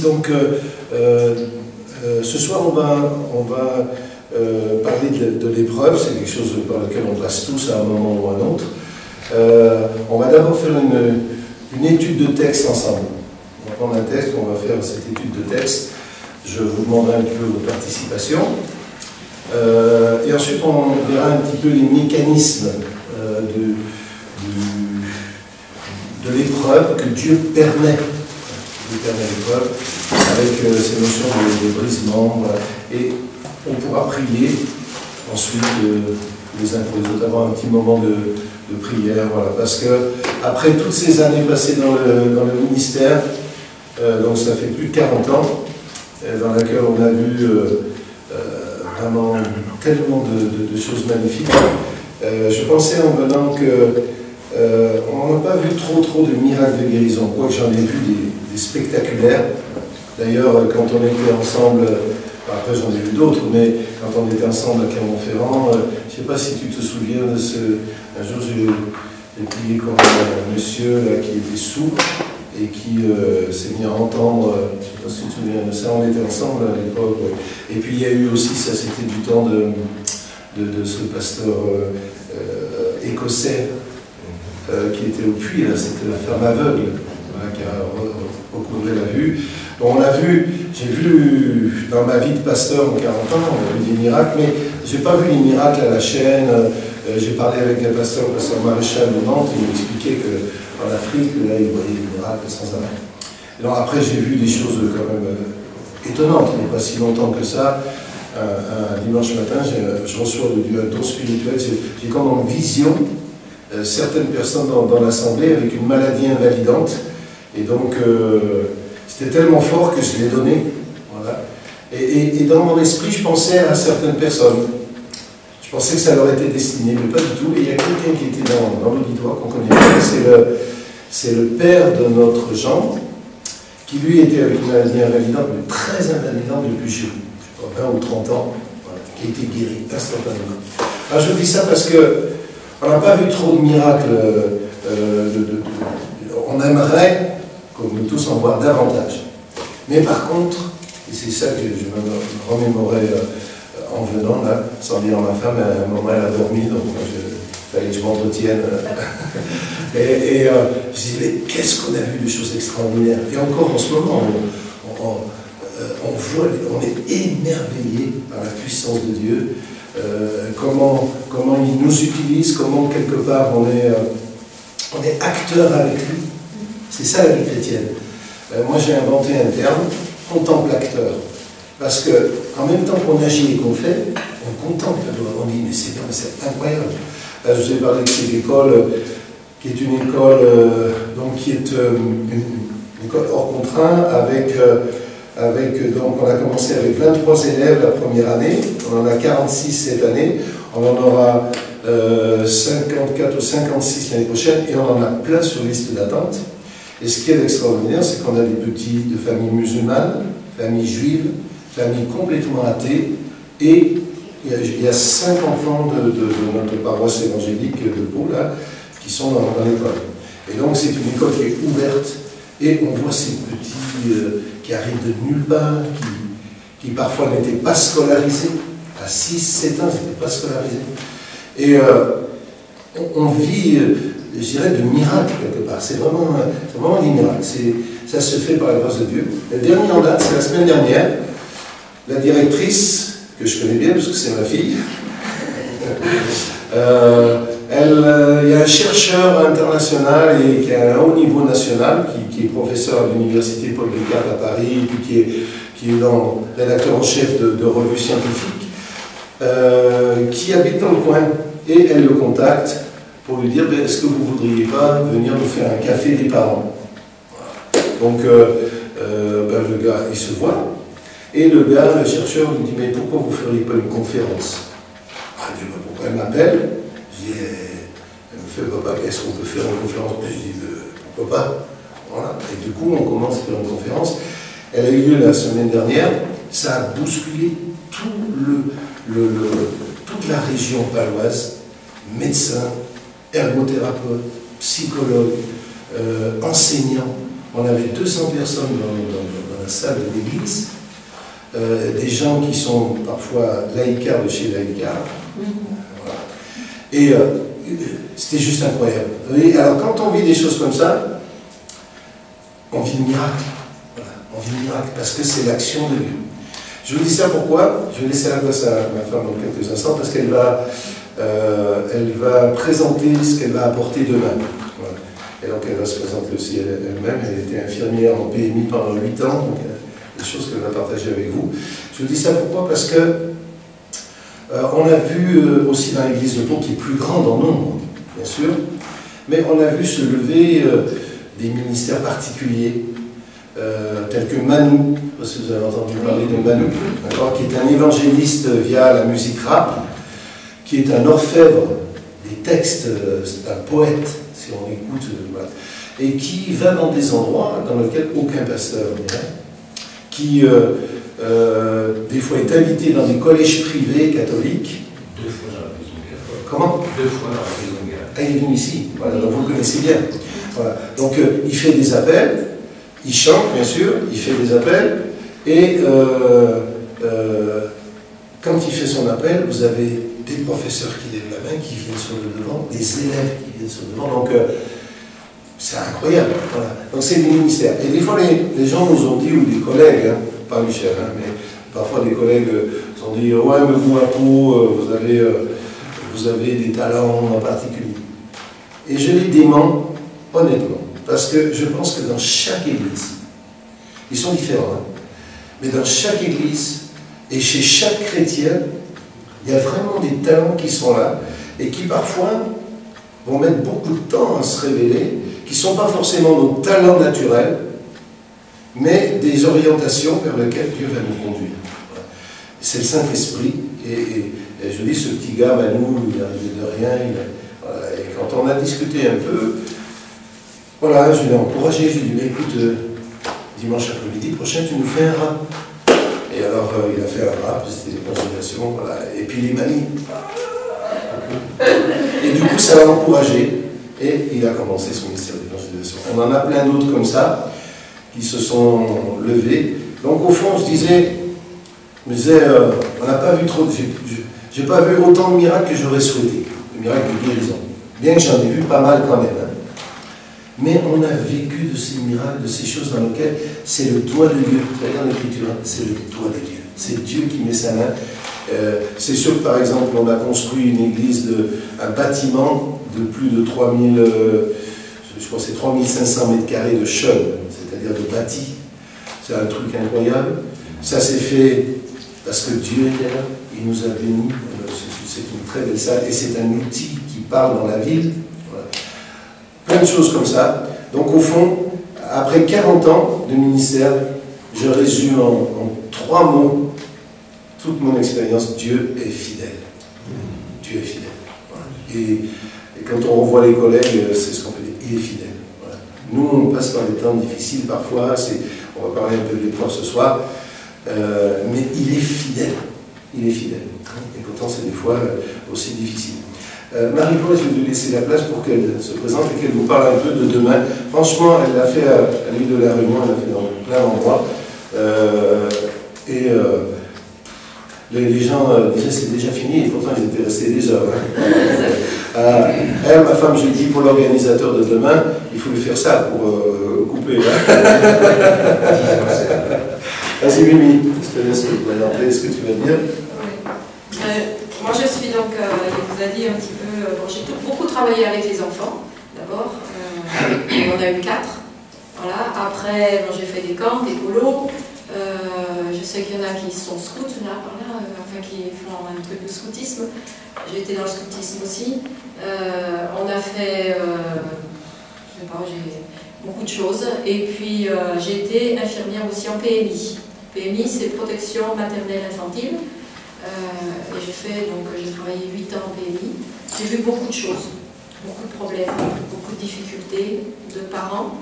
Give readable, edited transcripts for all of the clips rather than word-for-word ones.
Donc, ce soir, on va parler de l'épreuve. C'est quelque chose par lequel on passe tous à un moment ou à un autre. On va d'abord faire une étude de texte ensemble. On va prendre un texte, on va faire cette étude de texte. Je vous demanderai un petit peu votre participation. Et ensuite, on verra un petit peu les mécanismes de l'épreuve que Dieu permet. L'épreuve avec ces notions de brisement. Voilà. Et on pourra prier ensuite les uns pour les autres, avoir un petit moment de prière. Voilà. Parce que après toutes ces années passées dans le ministère, donc ça fait plus de 40 ans, dans laquelle on a vu vraiment tellement de choses magnifiques. Je pensais en venant qu'on n'a pas vu trop de miracles de guérison, quoique j'en ai vu des spectaculaires. D'ailleurs, quand on était ensemble, après j'en ai vu d'autres, mais quand on était ensemble à Clermont-Ferrand, je ne sais pas si tu te souviens de ce... Un jour, j'ai prié comme un monsieur là, qui était sourd et qui s'est mis à entendre, je ne sais pas si tu te souviens de ça, on était ensemble à l'époque. Ouais. Et puis il y a eu aussi, ça c'était du temps de ce pasteur écossais qui était au puits, là, c'était la femme aveugle, voilà, qui a recouvré la vue. Bon, on a vu, j'ai vu dans ma vie de pasteur en 40 ans, on a vu des miracles, mais je n'ai pas vu les miracles à la chaîne. J'ai parlé avec un pasteur Maréchal de Nantes, il m'expliquait qu'en Afrique, là, il voyait des miracles sans arrêt. Alors après, j'ai vu des choses quand même étonnantes, il n'y a pas si longtemps que ça. Un dimanche matin, je reçois de Dieu un don spirituel, j'ai comme en vision certaines personnes dans l'assemblée avec une maladie invalidante, et donc c'était tellement fort que je l'ai donné. Voilà. Et dans mon esprit, je pensais à certaines personnes. Je pensais que ça leur était destiné, mais pas du tout. Et il y a quelqu'un qui était dans l'auditoire qu'on connaît bien, c'est le père de notre Jean, qui lui était avec une maladie invalidante, mais très invalidante depuis, je sais pas, 20 ou 30 ans, voilà, qui a été guéri instantanément. Alors je dis ça parce que on n'a pas vu trop de miracles. On aimerait, comme nous tous, en voir davantage. Mais par contre, et c'est ça que je me remémorais en venant là, sans dire à ma femme, à un moment elle a dormi, donc il fallait que je m'entretienne. et je disais, mais qu'est-ce qu'on a vu de choses extraordinaires. Et encore en ce moment, on voit, on est émerveillé par la puissance de Dieu. Comment il nous utilise, comment quelque part on est acteur avec lui. C'est ça la vie chrétienne. Moi j'ai inventé un terme, contemple-acteur. Parce qu'en même temps qu'on agit et qu'on fait, on contemple. On dit, mais c'est incroyable. Là, je vous ai parlé de cette école, qui est une école, donc, qui est une école hors contraint, donc on a commencé avec 23 élèves la première année, on en a 46 cette année, on en aura 54 ou 56 l'année prochaine, et on en a plein sur liste d'attente. Et ce qui est extraordinaire, c'est qu'on a des petits de familles musulmanes, familles juives, familles complètement athées, et il y a 5 enfants de notre paroisse évangélique de Pau, là, qui sont dans l'école. Et donc c'est une école qui est ouverte, et on voit ces petits qui arrivent de nulle part, qui parfois n'étaient pas scolarisés, à 6-7 ans, ils n'étaient pas scolarisés. Et on vit, je dirais, de miracles quelque part. C'est vraiment des miracles. Ça se fait par la grâce de Dieu. Le dernier en date, c'est la semaine dernière. La directrice, que je connais bien parce que c'est ma fille, il y a un chercheur international et qui a un haut niveau national, qui est professeur à l'université Paul Descartes à Paris, et puis qui est rédacteur en chef de revues scientifiques, qui habite dans le coin. Et elle le contacte pour lui dire, est-ce que vous ne voudriez pas venir nous faire un café des parents? Donc le gars, il se voit, et le gars, le chercheur, lui dit, mais pourquoi vous ne feriez pas une conférence? Il dit, pourquoi elle m'appelle? Je dis, elle me fait, papa, est-ce qu'on peut faire une conférence? Je dis, pourquoi pas? Voilà. Et du coup, on commence à faire une conférence. Elle a eu lieu la semaine dernière. Ça a bousculé toute la région paloise, médecins, ergothérapeutes, psychologues, enseignants. On avait 200 personnes dans la salle de l'église, des gens qui sont parfois laïcards de chez laïcards. Voilà. Et c'était juste incroyable. Vous voyez, alors quand on vit des choses comme ça, on vit le miracle. Voilà, on vit le miracle parce que c'est l'action de Dieu. Je vous dis ça pourquoi? Je vais laisser la place à ma femme dans quelques instants parce qu'elle va, elle va présenter ce qu'elle va apporter demain. Voilà. Et donc elle va se présenter aussi elle-même. Elle était infirmière en PMI pendant 8 ans, donc des choses qu'elle va partager avec vous. Je vous dis ça pourquoi? Parce que on a vu aussi dans l'église de Pau, qui est plus grande en nombre, bien sûr, mais on a vu se lever des ministères particuliers, tels que Manu, je ne sais pas si vous avez entendu parler de Manu, qui est un évangéliste via la musique rap, qui est un orfèvre des textes, c'est un poète, si on écoute, voilà, et qui va dans des endroits dans lesquels aucun pasteur n'irait, qui des fois est invité dans des collèges privés catholiques. 2 fois dans la prison Gare. Comment? 2 fois dans la prison Gare. Ah, il est venu ici, voilà, donc vous le connaissez bien. Voilà. Donc il fait des appels, il chante bien sûr, il fait des appels, et quand il fait son appel, vous avez des professeurs qui lèvent la main, qui viennent sur le devant, des élèves qui viennent sur le devant, donc c'est incroyable. Voilà. Donc c'est des ministères. Et des fois les gens nous ont dit, ou des collègues, hein, pas Michel, hein, mais parfois des collègues nous ont dit, ouais, mais vous à Pau, vous avez des talents en particulier. Et je les dément honnêtement, parce que je pense que dans chaque église, ils sont différents, hein, mais dans chaque église et chez chaque chrétien, il y a vraiment des talents qui sont là et qui parfois vont mettre beaucoup de temps à se révéler, qui ne sont pas forcément nos talents naturels, mais des orientations vers lesquelles Dieu va nous conduire. Voilà. C'est le Saint-Esprit, et je dis, ce petit gars, Manu, il n'arrivait de rien, voilà, et quand on a discuté un peu, voilà, je l'ai encouragé, je lui ai dit, mais écoute, dimanche après-midi prochain, tu nous fais un rap. Et alors, il a fait un rap, c'était des consultations, voilà, et puis il m'a mis. Et du coup, ça l'a encouragé, et il a commencé son ministère d'évangélisation. On en a plein d'autres comme ça, qui se sont levés. Donc, au fond, je me disais, on n'a pas vu trop, j'ai pas vu autant de miracles que j'aurais souhaité, de miracles de guérison. Bien que j'en ai vu pas mal quand même. Hein. Mais on a vécu de ces miracles, de ces choses dans lesquelles c'est le doigt de Dieu. Vous voyez dans l'Écriture, c'est le doigt de Dieu. C'est Dieu qui met sa main. C'est sûr que par exemple, on a construit une église, un bâtiment de plus de 3000, je crois que c'est 3500 mètres carrés de chaume, c'est-à-dire de bâti. C'est un truc incroyable. Ça s'est fait parce que Dieu était là, il nous a bénis. C'est une très belle salle et c'est un outil qui parle dans la ville. Voilà. Plein de choses comme ça. Donc au fond, après 40 ans de ministère, je résume en 3 mots toute mon expérience. Dieu est fidèle. Dieu est fidèle. Voilà. Et quand on revoit les collègues, c'est ce qu'on peut dire. Il est fidèle. Voilà. Nous, on passe par des temps difficiles parfois. On va parler un peu de l'épreuve ce soir. Mais il est fidèle. Il est fidèle. Et pourtant, c'est des fois aussi difficile. Marie-Paul, je vais lui laisser la place pour qu'elle se présente et qu'elle vous parle un peu de demain. Franchement, elle l'a fait à l'île de la Réunion, elle l'a fait dans plein d'endroits. Les gens disaient c'est déjà fini, et pourtant ils étaient restés des heures. Hein. Elle, ma femme, j'ai dit pour l'organisateur de demain, il faut lui faire ça pour couper. Hein. Vas-y, Mimi, je te laisse te présenter ce que tu vas dire. Moi, je suis donc, il vous a dit un petit peu, bon, j'ai beaucoup travaillé avec les enfants, d'abord, on en a eu 4, voilà. Après, bon, j'ai fait des camps, des colos, je sais qu'il y en a qui sont scouts, là, par là, enfin, qui font un truc de scoutisme, j'ai été dans le scoutisme aussi, on a fait, je sais pas, j'ai beaucoup de choses, et puis j'ai été infirmière aussi en PMI. PMI, c'est protection maternelle infantile. Et j'ai travaillé 8 ans en PMI. J'ai vu beaucoup de choses, beaucoup de problèmes, beaucoup de difficultés de parents.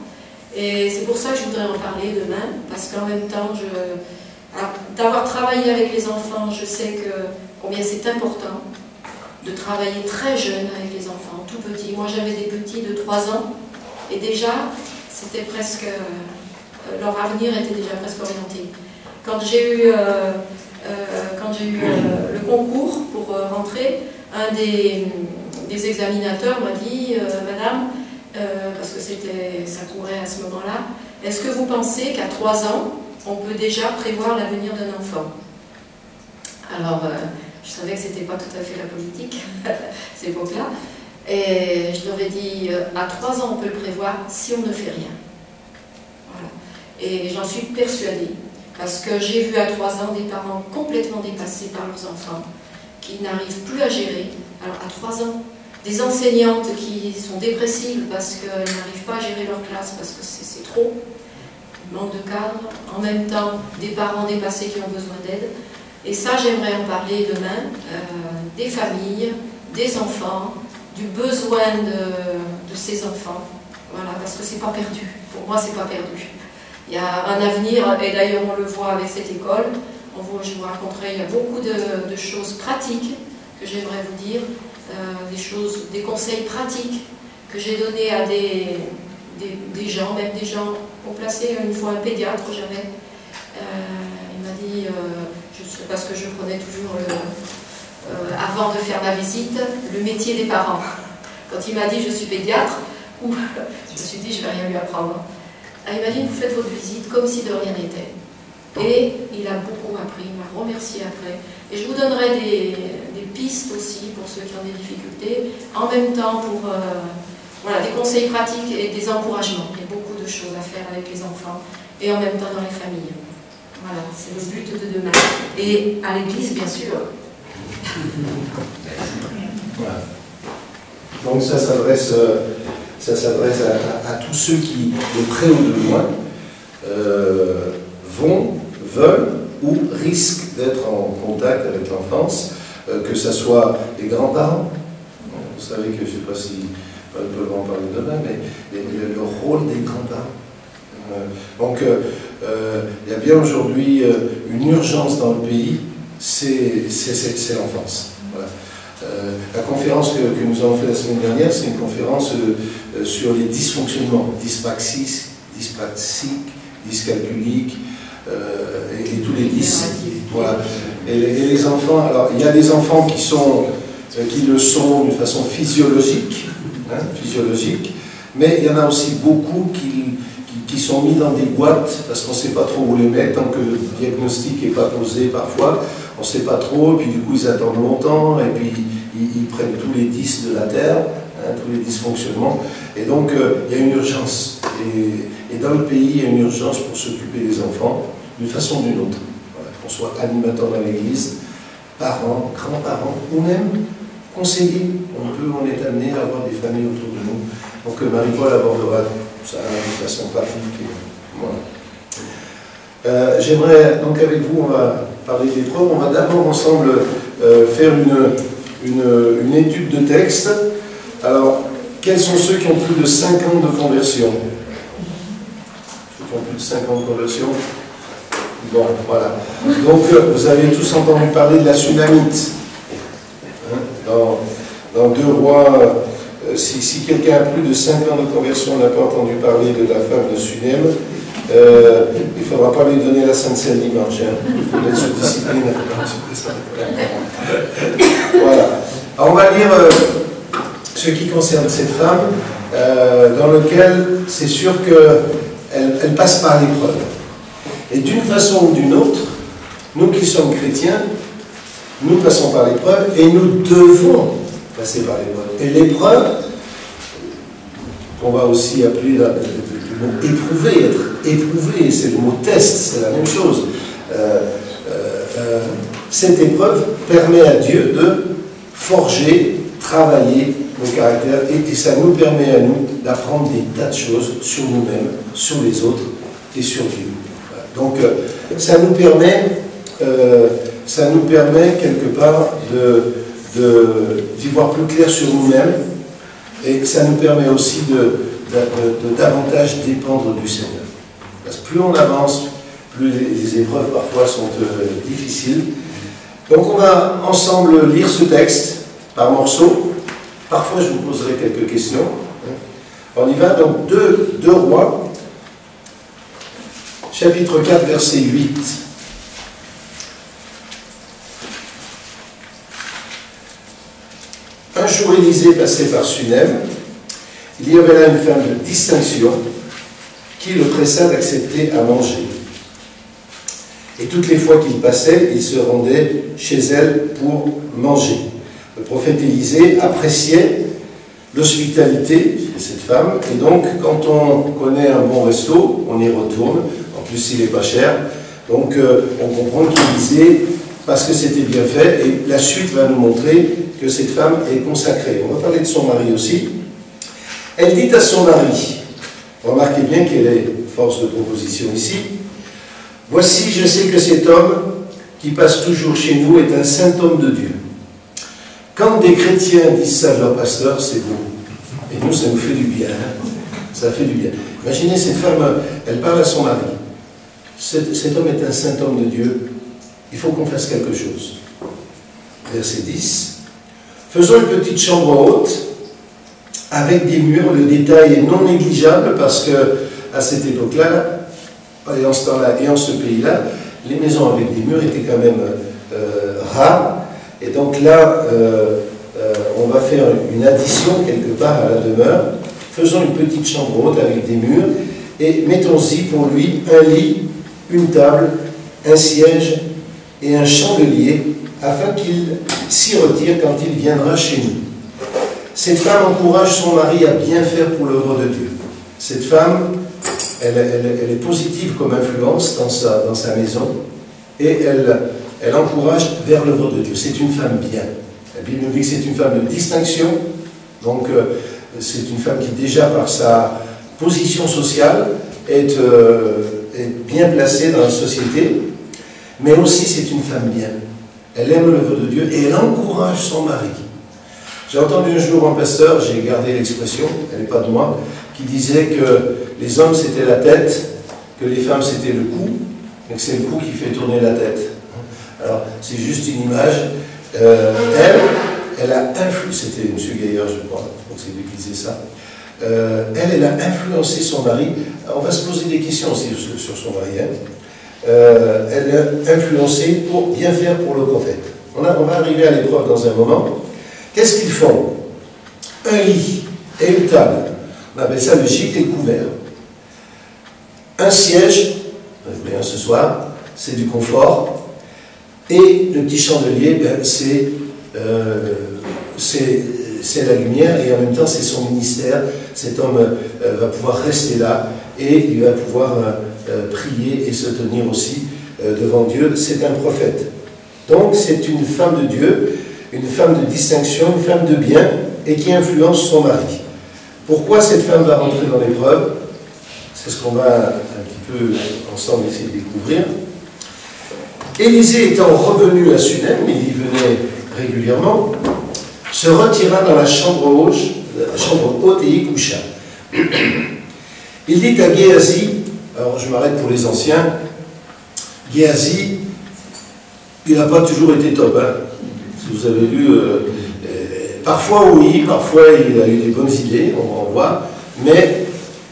Et c'est pour ça que je voudrais en parler demain, parce qu'en même temps, d'avoir travaillé avec les enfants, je sais combien c'est important de travailler très jeune avec les enfants, tout petits. Moi, j'avais des petits de 3 ans, et déjà, c'était presque leur avenir était déjà presque orienté. Quand j'ai eu, le concours pour rentrer, un des examinateurs m'a dit Madame, parce que ça courait à ce moment-là, est-ce que vous pensez qu'à 3 ans, on peut déjà prévoir l'avenir d'un enfant? Alors, je savais que ce n'était pas tout à fait la politique, à cette époque-là, et je leur ai dit à 3 ans, on peut le prévoir si on ne fait rien. Voilà. Et j'en suis persuadée, parce que j'ai vu à 3 ans des parents complètement dépassés par leurs enfants, qui n'arrivent plus à gérer. Alors, à 3 ans, des enseignantes qui sont dépressives parce qu'elles n'arrivent pas à gérer leur classe, parce que c'est trop, manque de cadre, en même temps des parents dépassés qui ont besoin d'aide. Et ça, j'aimerais en parler demain, des familles, des enfants, du besoin de ces enfants, voilà, parce que c'est pas perdu. Pour moi, c'est pas perdu. Il y a un avenir, et d'ailleurs on le voit avec cette école. Je vous raconterai, il y a beaucoup de choses pratiques que j'aimerais vous dire, des conseils pratiques que j'ai donnés à des gens, même des gens ont placé une fois un pédiatre, j'avais. Il m'a dit, parce que je prenais toujours, avant de faire ma visite, le métier des parents. Quand il m'a dit je suis pédiatre, je me suis dit je ne vais rien lui apprendre. Il m'a dit vous faites votre visite comme si de rien n'était. Et il a beaucoup appris, il m'a remercié après. Et je vous donnerai des pistes aussi pour ceux qui ont des difficultés, en même temps pour voilà, des conseils pratiques et des encouragements. Il y a beaucoup de choses à faire avec les enfants et en même temps dans les familles. Voilà, c'est le but de demain. Et à l'église, bien sûr. Voilà. Donc ça s'adresse à tous ceux qui, de près ou de loin, veulent ou risquent d'être en contact avec l'enfance, que ce soit les grands-parents. Vous savez que, je ne sais pas si ils peuvent en parler demain, mais le rôle des grands-parents. Donc, il y a bien aujourd'hui une urgence dans le pays, c'est l'enfance. Voilà. La conférence que nous avons faite la semaine dernière, c'est une conférence sur les dysfonctionnements, dyspraxiques, dyscalculiques, et tous les dys. Voilà. Et les enfants, alors il y a des enfants qui le sont d'une façon physiologique, mais il y en a aussi beaucoup qui sont mis dans des boîtes parce qu'on ne sait pas trop où les mettre, tant que le diagnostic n'est pas posé parfois, on ne sait pas trop, et puis du coup ils attendent longtemps, et puis ils prennent tous les dys de la terre, tous les dysfonctionnements, et donc il y a une urgence, et dans le pays il y a une urgence pour s'occuper des enfants, d'une façon ou d'une autre, voilà, qu'on soit animateur dans l'église, parents, grands-parents, ou même conseillers, on est amené à avoir des familles autour de nous, donc Marie-Paul abordera ça de façon pratique. Voilà. J'aimerais donc avec vous, on va parler d'épreuves. On va d'abord ensemble faire une étude de texte. Alors, quels sont ceux qui ont plus de 5 ans de conversion? Ceux qui ont plus de 5 ans de conversion? Bon, voilà. Donc, vous avez tous entendu parler de la Sunamite. Hein, dans 2 Rois. Si quelqu'un a plus de 5 ans de conversion, n'a pas entendu parler de la femme de Sunem, il ne faudra pas lui donner la Sainte Seine dimanche. Hein. Il faut mettre sous discipline. Voilà. Alors on va lire ce qui concerne cette femme, dans lequel c'est sûr qu'elle passe par l'épreuve. Et d'une façon ou d'une autre, nous qui sommes chrétiens, nous passons par l'épreuve et nous devons passer par l'épreuve. Et l'épreuve, qu'on va aussi appeler le mot éprouver, être éprouvé, c'est le mot test, c'est la même chose. Cette épreuve permet à Dieu de forger, travailler nos caractères, et ça nous permet à nous d'apprendre des tas de choses sur nous-mêmes, sur les autres et sur Dieu. Donc ça nous permet quelque part d'y voir plus clair sur nous-mêmes, et ça nous permet aussi de davantage dépendre du Seigneur. Parce que plus on avance, plus les épreuves parfois sont difficiles. Donc on va ensemble lire ce texte par morceaux. Parfois je vous poserai quelques questions. On y va, donc 2 Rois, chapitre 4, verset 8. Un jour, Élisée passait par Sunem. Il y avait là une femme de distinction qui le pressa d'accepter à manger. Et toutes les fois qu'il passait, il se rendait chez elle pour manger. Le prophète Élisée appréciait l'hospitalité de cette femme, et donc quand on connaît un bon resto, on y retourne. En plus, il n'est pas cher. Donc on comprend qu'Élisée, parce que c'était bien fait, et la suite va nous montrer que cette femme est consacrée. On va parler de son mari aussi. Elle dit à son mari, remarquez bien qu'elle est force de proposition ici, « Voici, je sais que cet homme qui passe toujours chez nous est un saint homme de Dieu. » Quand des chrétiens disent ça de leur pasteur, c'est beau. Et nous, ça nous fait du bien. Hein? Ça fait du bien. Imaginez cette femme, elle parle à son mari. Cet homme est un saint homme de Dieu. Il faut qu'on fasse quelque chose. Verset 10. Faisons une petite chambre haute avec des murs. Le détail est non négligeable parce que à cette époque-là, et en ce temps-là, et en ce pays-là, les maisons avec des murs étaient quand même rares. Et donc là, on va faire une addition quelque part à la demeure. Faisons une petite chambre haute avec des murs et mettons-y pour lui un lit, une table, un siège et un chandelier afin qu'il s'y retire quand il viendra chez nous. Cette femme encourage son mari à bien faire pour l'œuvre de Dieu. Cette femme, elle est positive comme influence dans sa maison et elle encourage vers l'œuvre de Dieu. C'est une femme bien. La Bible nous dit que c'est une femme de distinction, donc c'est une femme qui déjà par sa position sociale est bien placée dans la société, mais aussi c'est une femme bien. Elle aime l'œuvre de Dieu et elle encourage son mari. J'ai entendu un jour un pasteur, j'ai gardé l'expression, elle n'est pas de moi, qui disait que les hommes c'était la tête, que les femmes c'était le cou, et que c'est le cou qui fait tourner la tête. Alors, c'est juste une image. Elle a influencé, c'était M. Gaillard, je crois que c'est lui qui disait ça. Elle a influencé son mari. On va se poser des questions aussi sur son mari. Hein. Elle a influencé pour bien faire pour le prophète. On va arriver à l'épreuve dans un moment. Qu'est-ce qu'ils font? Un lit et une table. On appelle ça le gîte et le couvert. Un siège, bien ce soir, c'est du confort. Et le petit chandelier, ben, c'est la lumière et en même temps c'est son ministère. Cet homme va pouvoir rester là et il va pouvoir prier et se tenir aussi devant Dieu. C'est un prophète. Donc c'est une femme de Dieu, une femme de distinction, une femme de bien et qui influence son mari. Pourquoi cette femme va rentrer dans l'épreuve? C'est ce qu'on va un petit peu ensemble essayer de découvrir. Élisée étant revenu à Sunem, il y venait régulièrement, se retira dans la chambre haute et y coucha. Il dit à Géasi, alors je m'arrête pour les anciens, Géasi, il n'a pas toujours été top, hein. Si vous avez lu, parfois oui, parfois il a eu des bonnes idées, on va voir, mais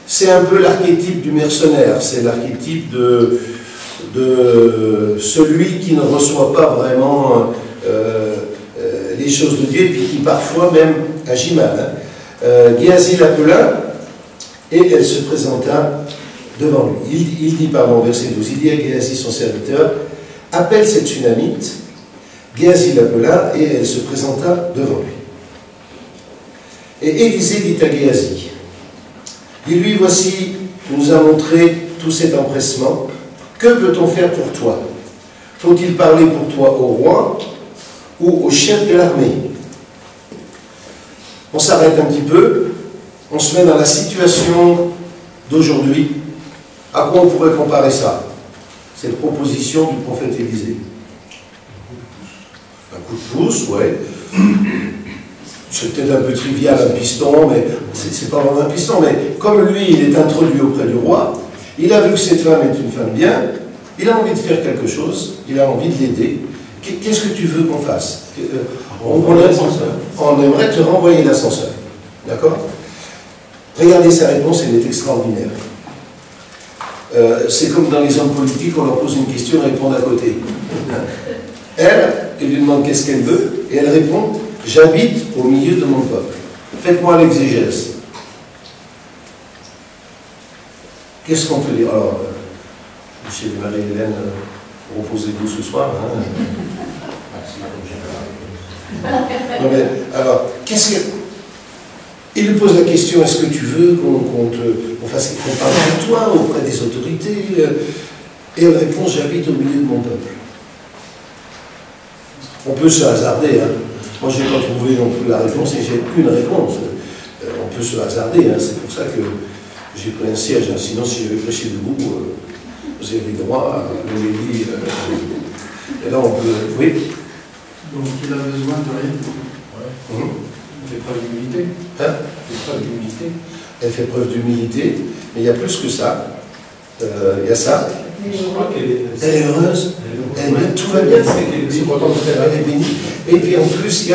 c'est un peu l'archétype du mercenaire, c'est l'archétype de celui qui ne reçoit pas vraiment les choses de Dieu et puis qui parfois même agit mal. Hein. Géasi l'appela et elle se présenta devant lui. Il dit, pardon, verset 12, il dit à Géasi son serviteur, appelle cette Sunamite. Géasi l'appela et elle se présenta devant lui. Et Élisée dit à Géasi, dis-lui, voici, tu nous as montré tout cet empressement. Que peut-on faire pour toi? Faut-il parler pour toi au roi ou au chef de l'armée? On s'arrête un petit peu, on se met dans la situation d'aujourd'hui. À quoi on pourrait comparer ça? Cette proposition du prophète Élisée. Un coup de pouce, ouais. C'est peut-être un peu trivial, un piston, mais c'est pas vraiment un piston. Mais comme lui, il est introduit auprès du roi, il a vu que cette femme est une femme bien, il a envie de faire quelque chose, il a envie de l'aider. Qu'est-ce que tu veux qu'on fasse? On aimerait te renvoyer l'ascenseur. D'accord? Regardez sa réponse, elle est extraordinaire. c'est comme dans les hommes politiques, on leur pose une question, ils répondent à côté. Elle lui demande qu'est-ce qu'elle veut, et elle répond, j'habite au milieu de mon peuple. Faites-moi l'exégèse. Qu'est-ce qu'on peut dire? Alors, Michel et Marie-Hélène, reposez-vous ce soir. Hein. Non, mais, alors, qu'est-ce que... Il lui pose la question, est-ce que tu veux qu'on parle de toi auprès des autorités? Et elle répond, j'habite au milieu de mon peuple. On peut se hasarder. Hein. Moi, je n'ai pas trouvé non plus la réponse et j'ai une réponse. On peut se hasarder. Hein. C'est pour ça que j'ai pris un siège. Hein. Sinon, si j'avais prêché debout, vous avez droit à l'homélie. Et là, on peut... Oui. Donc, il a besoin de rien. Ouais. Elle fait preuve d'humilité. Hein? Elle fait preuve d'humilité. Elle fait preuve d'humilité, mais il y a plus que ça. Il y a ça. Je crois qu'elle est... Elle est heureuse. Elle est bien, tout va bien. Elle est bénie. Et puis en plus,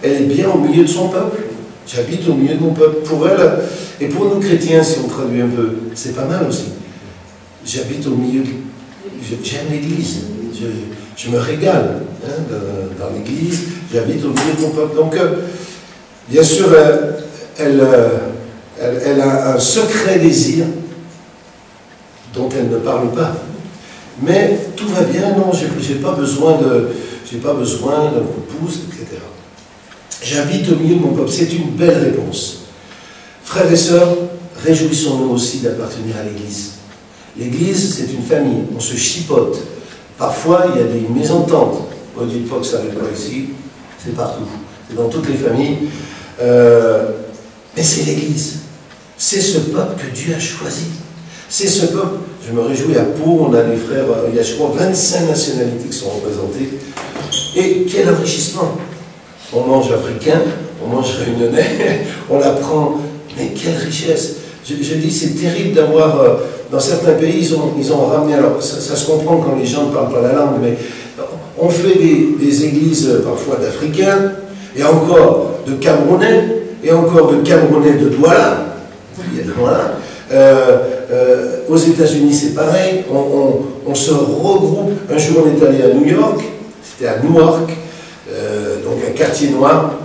elle est bien au milieu de son peuple. J'habite au milieu de mon peuple. Pour elle, et pour nous chrétiens, si on traduit un peu, c'est pas mal aussi. J'habite au milieu. J'aime l'Église. Je me régale hein, dans l'Église. J'habite au milieu de mon peuple. Donc, bien sûr, elle a un secret désir dont elle ne parle pas. Mais tout va bien, non, j'ai pas besoin d'un coup de pouce, etc. J'habite au milieu de mon peuple. C'est une belle réponse. Frères et sœurs, réjouissons-nous aussi d'appartenir à l'Église. L'Église, c'est une famille. On se chipote. Parfois, il y a des mésententes. Ne dites pas que ça n'arrive pas ici. C'est partout. C'est dans toutes les familles. Mais c'est l'Église. C'est ce peuple que Dieu a choisi. C'est ce peuple. Je me réjouis à Pau, on a des frères, il y a je crois 25 nationalités qui sont représentées. Et quel enrichissement! On mange africain, on mange réunionnais, on apprend, mais quelle richesse! Je dis, c'est terrible d'avoir, dans certains pays, ils ont ramené, alors ça se comprend quand les gens ne parlent pas la langue, mais on fait des églises parfois d'Africains, et encore de Camerounais, et encore de Camerounais de Douala. Voilà. Aux États-Unis, c'est pareil. On se regroupe. Un jour, on est allé à New York. C'était à Newark, donc un quartier noir.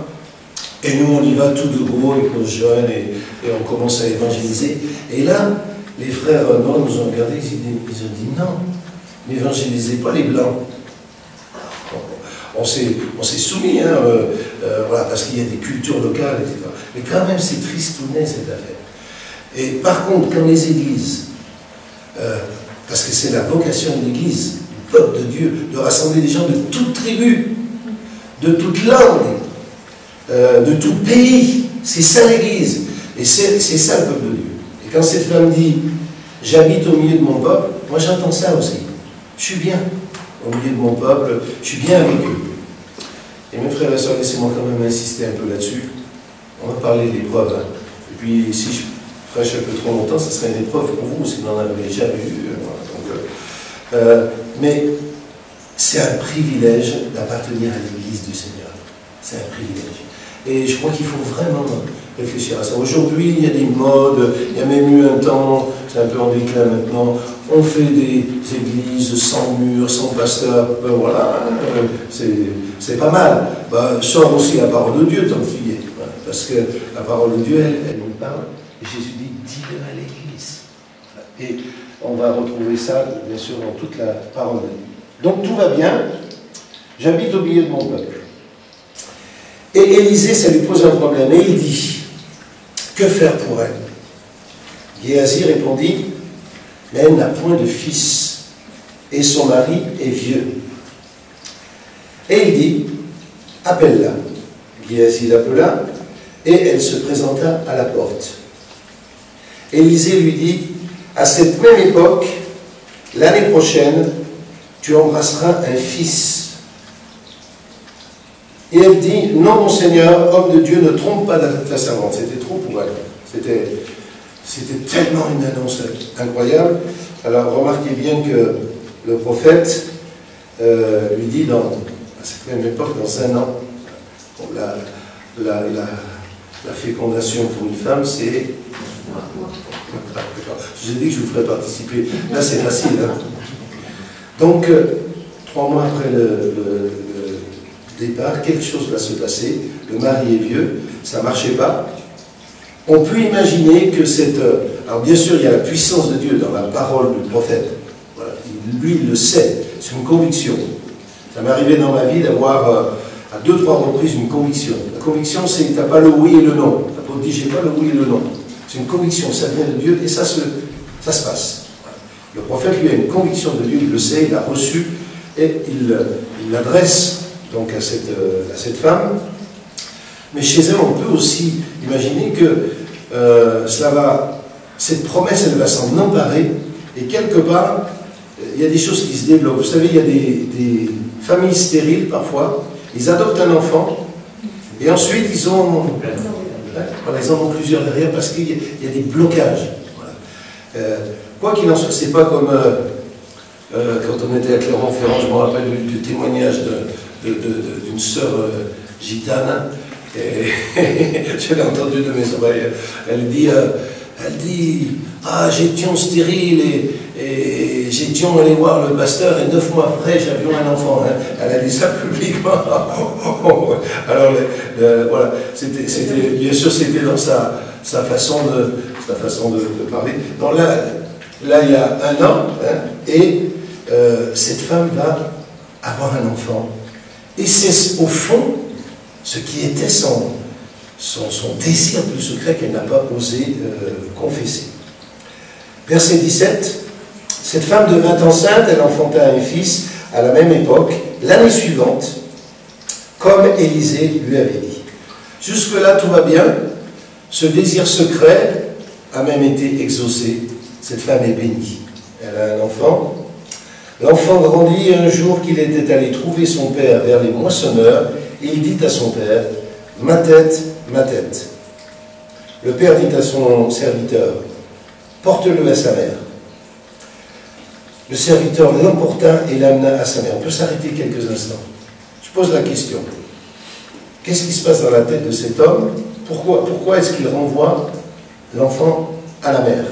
Et nous, on y va tout de gros avec nos jeunes et on commence à évangéliser. Et là, les frères noirs nous ont regardés. Ils ont dit non, n'évangélisez pas les blancs. On s'est soumis, hein, voilà, parce qu'il y a des cultures locales, etc. Mais quand même, c'est tristounet cette affaire. Et par contre, quand les églises, parce que c'est la vocation de l'église, du peuple de Dieu, de rassembler des gens de toute tribu, de toute langue, de tout pays, c'est ça l'église, et c'est ça le peuple de Dieu. Et quand cette femme dit, j'habite au milieu de mon peuple, moi j'entends ça aussi. Je suis bien au milieu de mon peuple, je suis bien avec eux. Et mes frères et sœurs, laissez-moi quand même insister un peu là-dessus. On va parler de l'épreuve. Hein. Et puis, si je prêche un peu trop longtemps, ça serait une épreuve pour vous, si vous n'en avez jamais eu. Voilà. Donc, mais c'est un privilège d'appartenir à l'Église du Seigneur. C'est un privilège. Et je crois qu'il faut vraiment réfléchir à ça. Aujourd'hui, il y a des modes, il y a même eu un temps, c'est un peu en déclin maintenant, on fait des églises sans murs, sans pasteur, ben voilà, c'est pas mal. Ben, sort aussi la parole de Dieu tant qu'il y est. Voilà, parce que la parole de Dieu, elle nous parle, et Jésus dit, dis-le à l'Église. Et on va retrouver ça, bien sûr, dans toute la parole de Dieu. Donc tout va bien, j'habite au milieu de mon peuple. Et Élisée, ça lui pose un problème, et il dit, que faire pour elle? Géasi répondit, mais elle n'a point de fils, et son mari est vieux. Et il dit, appelle-la. Géasi l'appela, et elle se présenta à la porte. Élisée lui dit, à cette même époque, l'année prochaine, tu embrasseras un fils. Et elle dit, non mon Seigneur, homme de Dieu, ne trompe pas ta servante. C'était trop pour elle. C'était tellement une annonce incroyable. Alors remarquez bien que le prophète lui dit, à cette même époque, dans un an, La fécondation pour une femme, c'est... Je vous ai dit que je vous ferais participer. Là, c'est facile. Hein. Donc, 3 mois après le départ, quelque chose va se passer. Le mari est vieux, ça ne marchait pas. On peut imaginer que cette... Alors, bien sûr, il y a la puissance de Dieu dans la parole du prophète. Voilà. Lui, il le sait. C'est une conviction. Ça m'est arrivé dans ma vie d'avoir... à 2-3 reprises une conviction. La conviction, c'est que tu n'as pas le oui et le non. Tu n'as pas dit j'ai pas le oui et le non. C'est une conviction, ça vient de Dieu et ça se passe. Le prophète, lui, a une conviction de Dieu, il le sait, il l'a reçu et il l'adresse donc à cette femme. Mais chez elle, on peut aussi imaginer que cette promesse, elle va s'en emparer et quelque part, il y a des choses qui se développent. Vous savez, il y a des familles stériles parfois. Ils adoptent un enfant, et ensuite ils en ont plusieurs derrière, parce qu'il y a des blocages. Voilà. Quoi qu'il en soit, c'est pas comme quand on était à Clermont-Ferrand, je me rappelle du témoignage d'une sœur gitane, et je l'ai entendu de mes oreilles, elle dit ah, j'étais stérile, et j'étais allé voir le pasteur, et 9 mois après, j'avais un enfant. Hein. Elle a dit ça publiquement. Alors, voilà, bien sûr, c'était dans sa façon de parler. Donc là, il y a 1 an, hein, et cette femme va avoir un enfant. Et c'est au fond ce qui était son désir plus secret qu'elle n'a pas osé confesser. Verset 17. Cette femme devint enceinte, elle enfanta un fils à la même époque, l'année suivante, comme Élisée lui avait dit. Jusque-là, tout va bien. Ce désir secret a même été exaucé. Cette femme est bénie. Elle a un enfant. L'enfant grandit et un jour qu'il était allé trouver son père vers les moissonneurs, il dit à son père, « Ma tête, ma tête. » Le père dit à son serviteur, « Porte-le à sa mère. » Le serviteur l'emporta et l'amena à sa mère. On peut s'arrêter quelques instants. Je pose la question. Qu'est-ce qui se passe dans la tête de cet homme? Pourquoi est-ce qu'il renvoie l'enfant à la mère?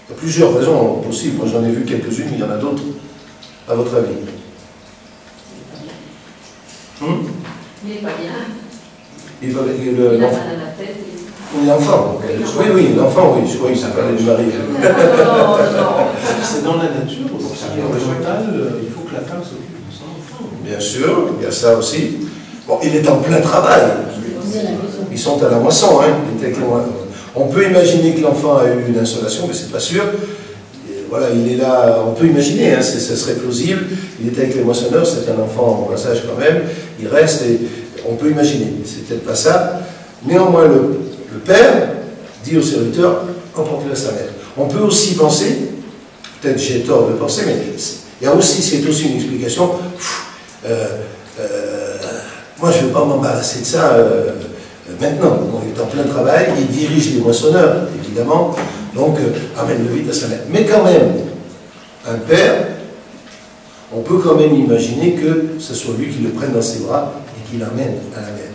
Il y a plusieurs raisons possibles. Moi, j'en ai vu quelques-unes, il y en a d'autres. À votre avis? Il n'est pas bien. Il a mal à la tête. L'enfant. Oui, l'enfant, oui. Je crois qu'il parlait du mari. Non. C'est dans la nature, aussi, mental, il faut que la femme s'occupe de son enfant. Bien sûr, il y a ça aussi. Bon, il est en plein travail. Ils sont à la moisson, hein. On peut imaginer que l'enfant a eu une insolation, mais c'est pas sûr. Et voilà, il est là, on peut imaginer, hein, ça serait plausible. Il était avec les moissonneurs, c'est un enfant en passage quand même. Il reste et on peut imaginer. C'est peut-être pas ça. Néanmoins, le père dit au serviteur, emporte-le à sa mère. On peut aussi penser, peut-être j'ai tort de penser, mais il y a aussi, c'est aussi une explication. Moi, je ne veux pas m'embarrasser de ça maintenant. Il est en plein travail, il dirige les moissonneurs, évidemment, donc amène-le vite à sa mère. Mais quand même, un père, on peut quand même imaginer que ce soit lui qui le prenne dans ses bras et qui l'amène à la mère.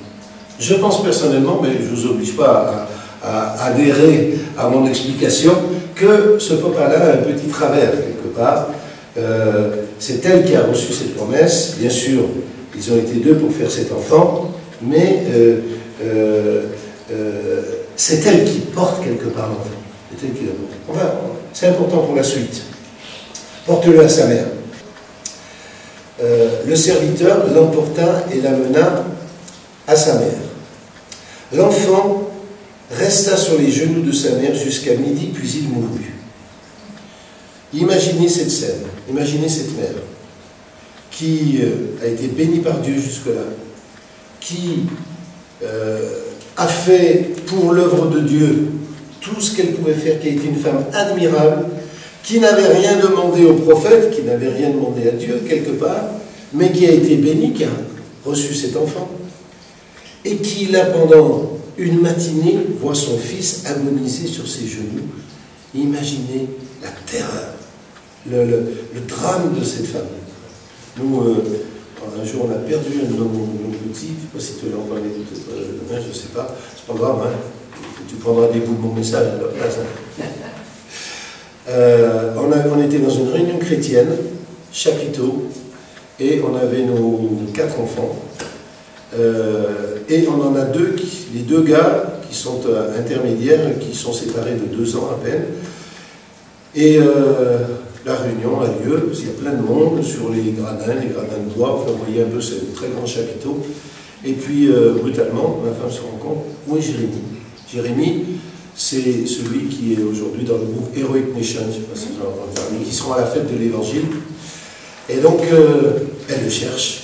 Je pense personnellement, mais je ne vous oblige pas à adhérer à mon explication, que ce papa-là a un petit travers quelque part. C'est elle qui a reçu cette promesse. Bien sûr, ils ont été 2 pour faire cet enfant, mais c'est elle qui porte quelque part l'enfant. C'est elle qui le porte. C'est important pour la suite. Porte-le à sa mère. Le serviteur l'emporta et l'amena à sa mère. L'enfant resta sur les genoux de sa mère jusqu'à midi, puis il mourut. Imaginez cette scène, imaginez cette mère qui a été bénie par Dieu jusque-là, qui a fait pour l'œuvre de Dieu tout ce qu'elle pouvait faire, qui a été une femme admirable, qui n'avait rien demandé au prophète, qui n'avait rien demandé à Dieu quelque part, mais qui a été bénie, qui a reçu cet enfant, et qui, là, pendant une matinée, voit son fils agoniser sur ses genoux. Imaginez la terreur, le drame de cette femme. Nous, un jour, on a perdu un de nos petits, je ne sais pas si tu l'as en parlé tout à l'heure, demain, je ne sais pas, c'est pas grave, hein. Tu prendras des bouts de mon message à la place. On était dans une réunion chrétienne, chapiteau, et on avait nos 4 enfants. Et on en a les deux gars qui sont intermédiaires, qui sont séparés de 2 ans à peine. Et la réunion a lieu, parce qu'il y a plein de monde sur les gradins de bois, enfin, vous voyez un peu ce très grand chapiteau. Et puis, brutalement, ma femme se rend compte, où est Jérémie? Jérémie, c'est celui qui est aujourd'hui dans le groupe Heroic Nation, je ne sais pas si vous en entendez parler, qui seront à la fête de l'Évangile. Et donc, elle le cherche.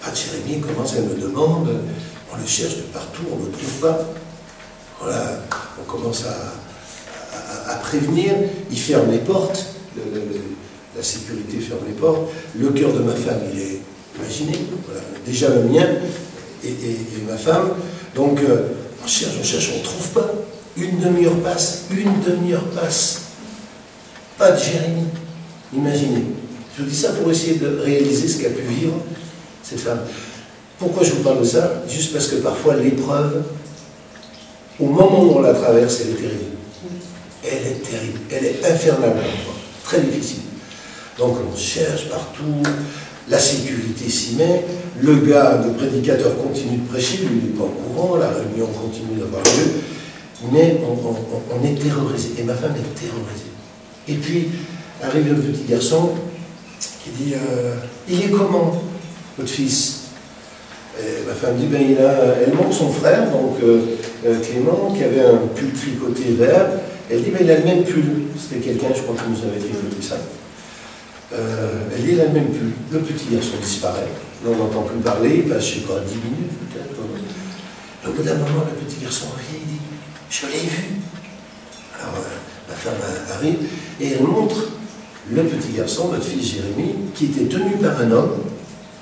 Pas de Jérémie, commence, elle me demande, on le cherche de partout, on ne le trouve pas. Voilà, on commence à prévenir, il ferme les portes, la sécurité ferme les portes, le cœur de ma femme, il est, imaginez, voilà, déjà le mien et ma femme, donc on cherche, on ne trouve pas, une demi-heure passe, pas de Jérémie, imaginez. Je vous dis ça pour essayer de réaliser ce qu'a pu vivre cette femme. Pourquoi je vous parle de ça? Juste parce que parfois l'épreuve, au moment où on la traverse, elle est terrible. Elle est terrible, elle est infernale parfois, très difficile. Donc on cherche partout, la sécurité s'y met, le gars, le prédicateur continue de prêcher, lui il n'est pas au courant, la réunion continue d'avoir lieu, mais on est terrorisé, et ma femme est terrorisée. Et puis arrive le petit garçon qui dit il est comment votre fils? Et ma femme dit elle montre son frère, donc Clément, qui avait un pull tricoté vert. Elle dit il a le même pull. C'était quelqu'un, je crois, qui nous avait tricoté ça. Elle dit il a le même pull. Le petit garçon disparaît. On n'entend plus parler, il passe, je ne sais pas, 10 minutes peut-être. Et au bout d'un moment, le petit garçon revient, il dit je l'ai vu. Alors ma femme arrive et elle montre le petit garçon, notre fils Jérémie, qui était tenu par un homme,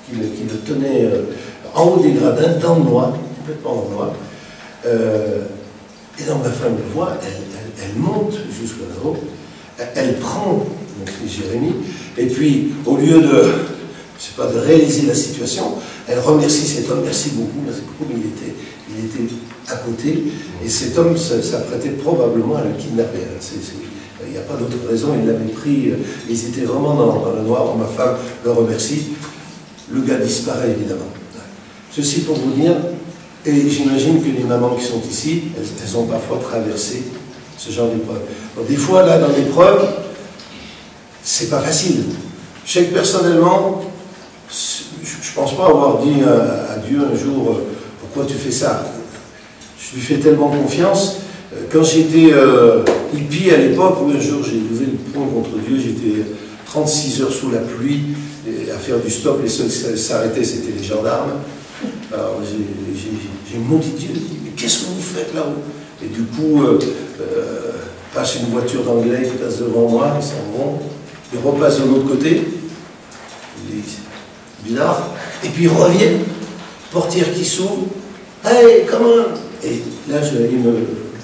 qui le tenait en haut des gradins, dans le noir, complètement dans le noir. Et donc ma femme le voit, elle monte jusqu'au là-haut, elle prend mon fils Jérémie, et puis au lieu de, je sais pas, de réaliser la situation, elle remercie cet homme, merci beaucoup, mais il était à côté, et cet homme s'apprêtait probablement à le kidnapper. Il n'y a pas d'autre raison, il l'avait pris, ils étaient vraiment dans le noir, ma femme le remercie, le gars disparaît évidemment. Ceci pour vous dire, et j'imagine que les mamans qui sont ici, elles ont parfois traversé ce genre d'épreuve. Des fois, là, dans l'épreuve, c'est pas facile. Je sais que personnellement, je pense pas avoir dit à Dieu un jour, pourquoi tu fais ça? Je lui fais tellement confiance. Quand j'étais hippie à l'époque, où un jour j'ai levé le poing contre Dieu, j'étais 36 heures sous la pluie, à faire du stop, les seuls qui s'arrêtaient, c'était les gendarmes. Alors j'ai maudit Dieu, j'ai dit, mais qu'est-ce que vous faites là-haut? Et du coup, passe une voiture d'anglais qui passe devant moi, ils s'en vont, ils repassent de l'autre côté, bizarre, et puis ils reviennent, portière qui s'ouvre, hey, comment? Et là, ils me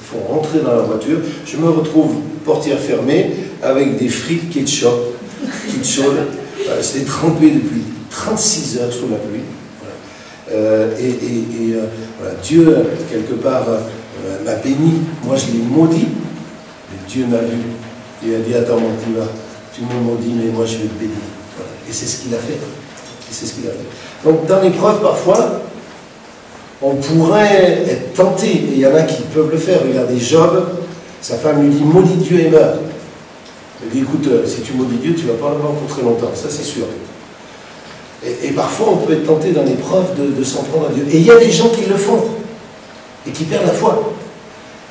font rentrer dans la voiture, je me retrouve portière fermée, avec des frites ketchup, toutes chaudes, c'était trempé depuis 36 heures sous la pluie. Voilà, Dieu, quelque part, m'a béni. Moi, je l'ai maudit. Mais Dieu m'a vu. Il a dit, attends, mon petit, tu me maudis, mais moi, je vais te bénir. Voilà. Et c'est ce qu'il a fait. Donc, dans l'épreuve, parfois, on pourrait être tenté. Et il y en a qui peuvent le faire. Regardez, Job, sa femme lui dit, maudis Dieu et meurs. Elle dit, écoute, si tu maudis Dieu, tu ne vas pas l'avoir pour très longtemps. Ça, c'est sûr. Et parfois, on peut être tenté dans l'épreuve de s'en prendre à Dieu. Et il y a des gens qui le font, et qui perdent la foi.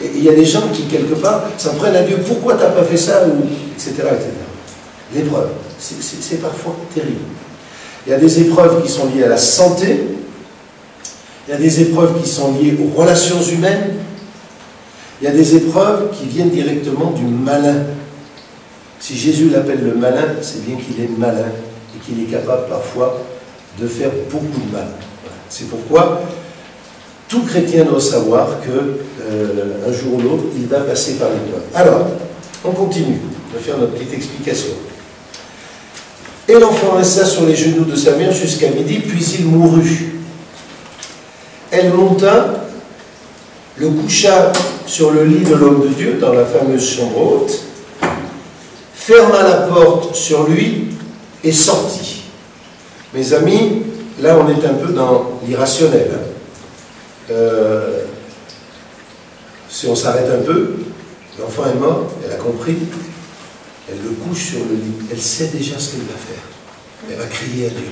Et il y a des gens qui, quelque part, s'en prennent à Dieu. Pourquoi tu n'as pas fait ça, etc. etc. L'épreuve, c'est parfois terrible. Il y a des épreuves qui sont liées à la santé. Il y a des épreuves qui sont liées aux relations humaines. Il y a des épreuves qui viennent directement du malin. Si Jésus l'appelle le malin, c'est bien qu'il est malin. Et qu'il est capable parfois de faire beaucoup de mal. C'est pourquoi tout chrétien doit savoir qu'un jour ou l'autre, il va passer par l'épreuve. Alors, on continue. On va faire notre petite explication. Et l'enfant resta sur les genoux de sa mère jusqu'à midi, puis il mourut. Elle monta le coucha sur le lit de l'homme de Dieu, dans la fameuse chambre haute, ferma la porte sur lui et sortit. Mes amis, là on est un peu dans l'irrationnel. Si on s'arrête un peu, l'enfant est mort, elle a compris, elle le couche sur le lit, elle sait déjà ce qu'elle va faire. Elle va crier à Dieu.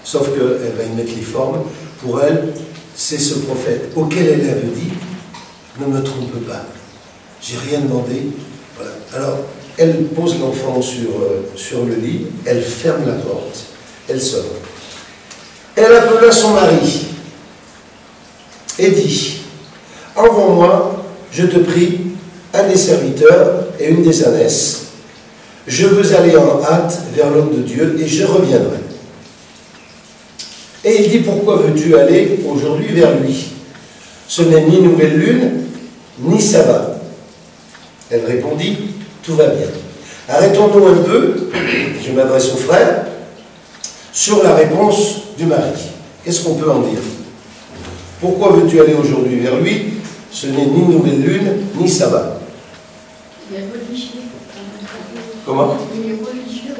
Sauf qu'elle va y mettre les formes. Pour elle, c'est ce prophète auquel elle avait dit « Ne me trompe pas, j'ai rien demandé. » Voilà. Alors, elle pose l'enfant sur le lit, elle ferme la porte, elle sort. Elle appela son mari et dit « Envoie-moi, je te prie, un des serviteurs et une des ânesses. Je veux aller en hâte vers l'homme de Dieu et je reviendrai. » Et il dit, pourquoi veux-tu aller aujourd'hui vers lui? Ce n'est ni nouvelle lune, ni sabbat. Elle répondit, tout va bien. Arrêtons-nous un peu, je m'adresse au frère, sur la réponse du mari. Qu'est-ce qu'on peut en dire? Pourquoi veux-tu aller aujourd'hui vers lui? Ce n'est ni nouvelle lune, ni sabbat. Il est religieux. Comment? Il est religieux.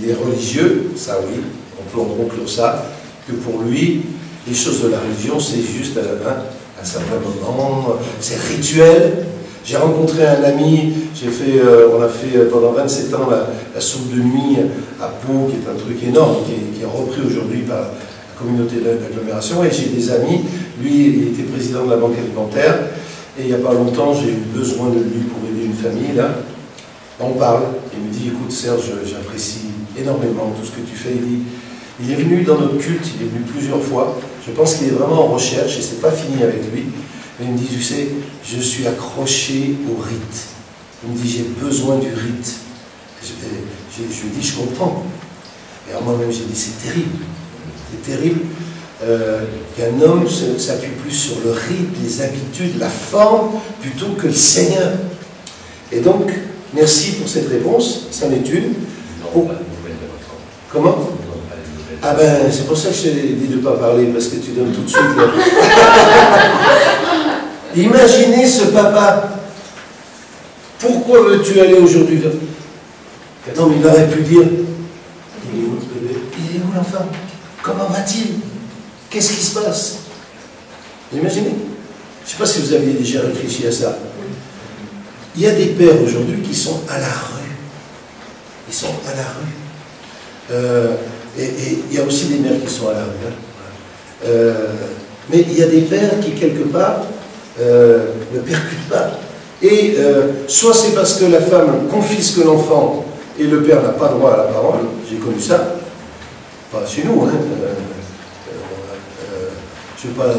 Il est religieux, ça oui, on peut en conclure ça, que pour lui, les choses de la religion, c'est juste un certain moment, c'est rituel. J'ai rencontré un ami, on a fait pendant 27 ans la soupe de nuit à Pau, qui est un truc énorme, qui est repris aujourd'hui par la communauté d'agglomération, et j'ai des amis, lui, il était président de la banque alimentaire, et il n'y a pas longtemps, j'ai eu besoin de lui pour aider une famille, là. On parle, il me dit, écoute Serge, j'apprécie énormément tout ce que tu fais. Il est venu dans notre culte, il est venu plusieurs fois. Je pense qu'il est vraiment en recherche et c'est pas fini avec lui. Mais il me dit, tu sais, je suis accroché au rite. Il me dit, j'ai besoin du rite. Je lui dis, je comprends. Et alors moi-même, j'ai dit, c'est terrible. C'est terrible qu'un homme s'appuie plus sur le rite, les habitudes, la forme, plutôt que le Seigneur. Et donc, merci pour cette réponse, c'en est une. Oh. Comment? Ah ben, c'est pour ça que je t'ai dit de ne pas parler, parce que tu donnes tout de suite. Imaginez ce papa. Pourquoi veux-tu aller aujourd'hui vers... Non, mais il aurait pu dire, il est où le bébé? Il est où l'enfant? Comment va-t-il? Qu'est-ce qui se passe? Imaginez. Je ne sais pas si vous aviez déjà réfléchi à ça. Il y a des pères aujourd'hui qui sont à la rue. Ils sont à la rue. Et il y a aussi des mères qui sont à la rue. Mais il y a des pères qui, quelque part, ne percutent pas. Et soit c'est parce que la femme confisque l'enfant et le père n'a pas droit à la parole. J'ai connu ça. Pas chez nous, hein. Je ne vais pas...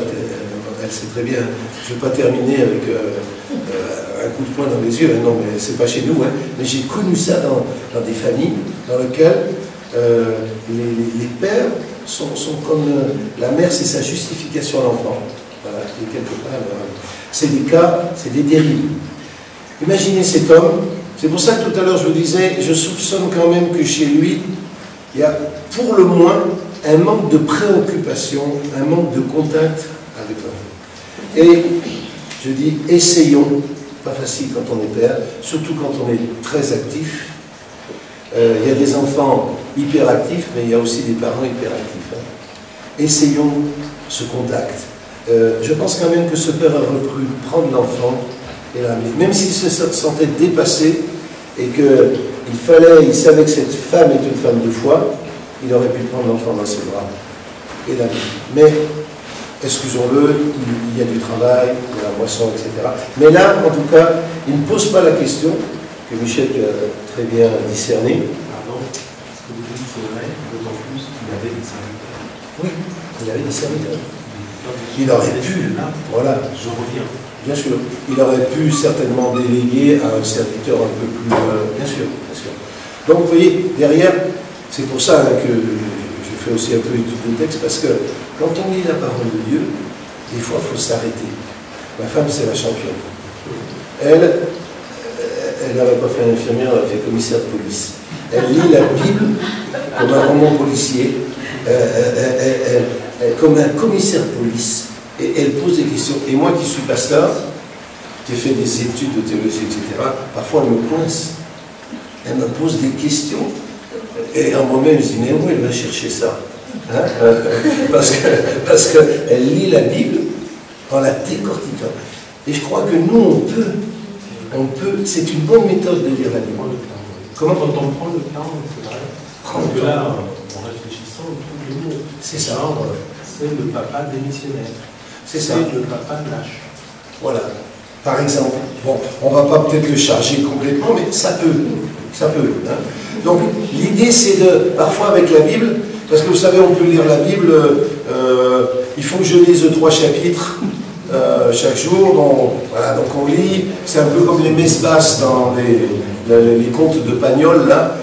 elle sait très bien. Je ne vais pas terminer avec un coup de poing dans les yeux. Non, mais c'est pas chez nous. Hein. Mais j'ai connu ça dans des familles dans lesquelles les pères sont comme la mère, c'est sa justification à l'enfant. Voilà. Et quelque part, c'est des cas, c'est des dérives. Imaginez cet homme. C'est pour ça que tout à l'heure je vous disais, je soupçonne quand même que chez lui, il y a pour le moins un manque de préoccupation, un manque de contact avec l'enfant. Et je dis, essayons, pas facile quand on est père, surtout quand on est très actif. Il y a des enfants hyperactifs, mais il y a aussi des parents hyperactifs. Hein. Essayons ce contact. Je pense quand même que ce père aurait pu prendre l'enfant et l'amener, même s'il se sentait dépassé et qu'il savait que cette femme est une femme de foi, il aurait pu prendre l'enfant dans ses bras et l'amener. Mais, excusons-le, il y a du travail, il y a la moisson, etc. Mais là, en tout cas, il ne pose pas la question que Michel a très bien discerné. Pardon, ce que vous dites, c'est vrai, d'autant plus qu'il avait des serviteurs. Oui, il avait des serviteurs. Il aurait pu, voilà. Je reviens. Bien sûr, il aurait pu certainement déléguer à un serviteur un peu plus... bien sûr, bien sûr. Donc, vous voyez, derrière, c'est pour ça que je fais aussi un peu étude de texte, parce que quand on lit la parole de Dieu, des fois, il faut s'arrêter. Ma femme, c'est la championne. Elle n'aurait pas fait infirmière, elle a fait commissaire de police. Elle lit la Bible comme un roman policier, comme un commissaire de police, Et elle pose des questions. Et moi qui suis pasteur, qui ai fait des études de théologie, etc., parfois elle me coince. Elle me pose des questions. Et en moi-même, je dis, mais où elle va chercher ça, hein? Parce qu'elle lit la Bible en la décortiquant. Et je crois que nous, on peut, c'est une bonne méthode de lire la Bible. Comment quand on prend le temps, c'est vrai. Parce que là, en réfléchissant, on trouve le mot. C'est ça. C'est le papa démissionnaire. C'est ça. Le papa lâche. Voilà. Par exemple, bon, on ne va pas peut-être le charger complètement, mais ça peut. Ça peut. Hein. Donc, l'idée, c'est de, parfois avec la Bible, parce que vous savez, on peut lire la Bible, il faut que je lise 3 chapitres chaque jour. Voilà, donc on lit, c'est un peu comme les messes basses dans les contes de Pagnol, là.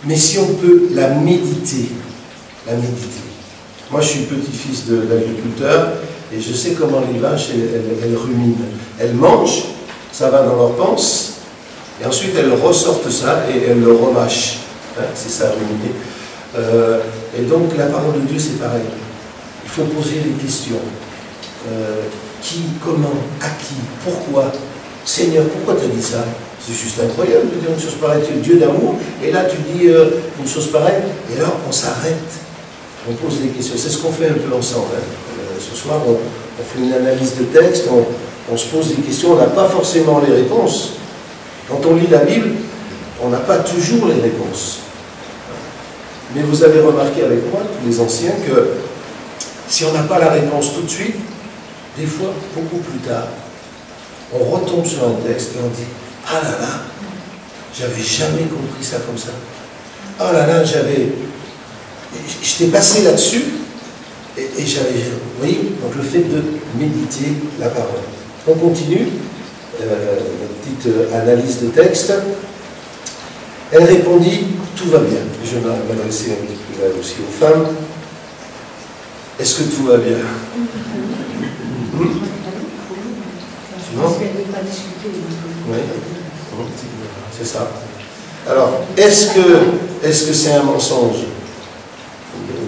Mais si on peut la méditer. Moi, je suis petit-fils d'agriculteur, et je sais comment les vaches, elles ruminent. Elles mangent, ça va dans leur panse, et ensuite elles ressortent ça et elles le remâchent. Hein, c'est ça, ruminer. Et donc, la parole de Dieu, c'est pareil. Il faut poser des questions. Qui, comment, à qui, pourquoi? Seigneur, pourquoi tu as dit ça? C'est juste incroyable de dire une chose pareille. Tu es Dieu d'amour, et là tu dis une chose pareille, et là on s'arrête, on pose des questions. C'est ce qu'on fait un peu ensemble. Hein. Ce soir, on fait une analyse de texte, on se pose des questions, on n'a pas forcément les réponses. Quand on lit la Bible, on n'a pas toujours les réponses. Mais vous avez remarqué avec moi, tous les anciens, que si on n'a pas la réponse tout de suite, des fois, beaucoup plus tard, on retombe sur un texte et on dit « Ah là là, j'avais jamais compris ça comme ça. Ah là là, j'étais passé là-dessus et j'avais... » Vous voyez, donc le fait de méditer la parole. On continue, une petite analyse de texte. Elle répondit « Tout va bien. » Je vais m'adresser un petit peu là aussi aux femmes. Est-ce que tout va bien? Non? Oui, c'est ça. Alors, est-ce que c'est un mensonge?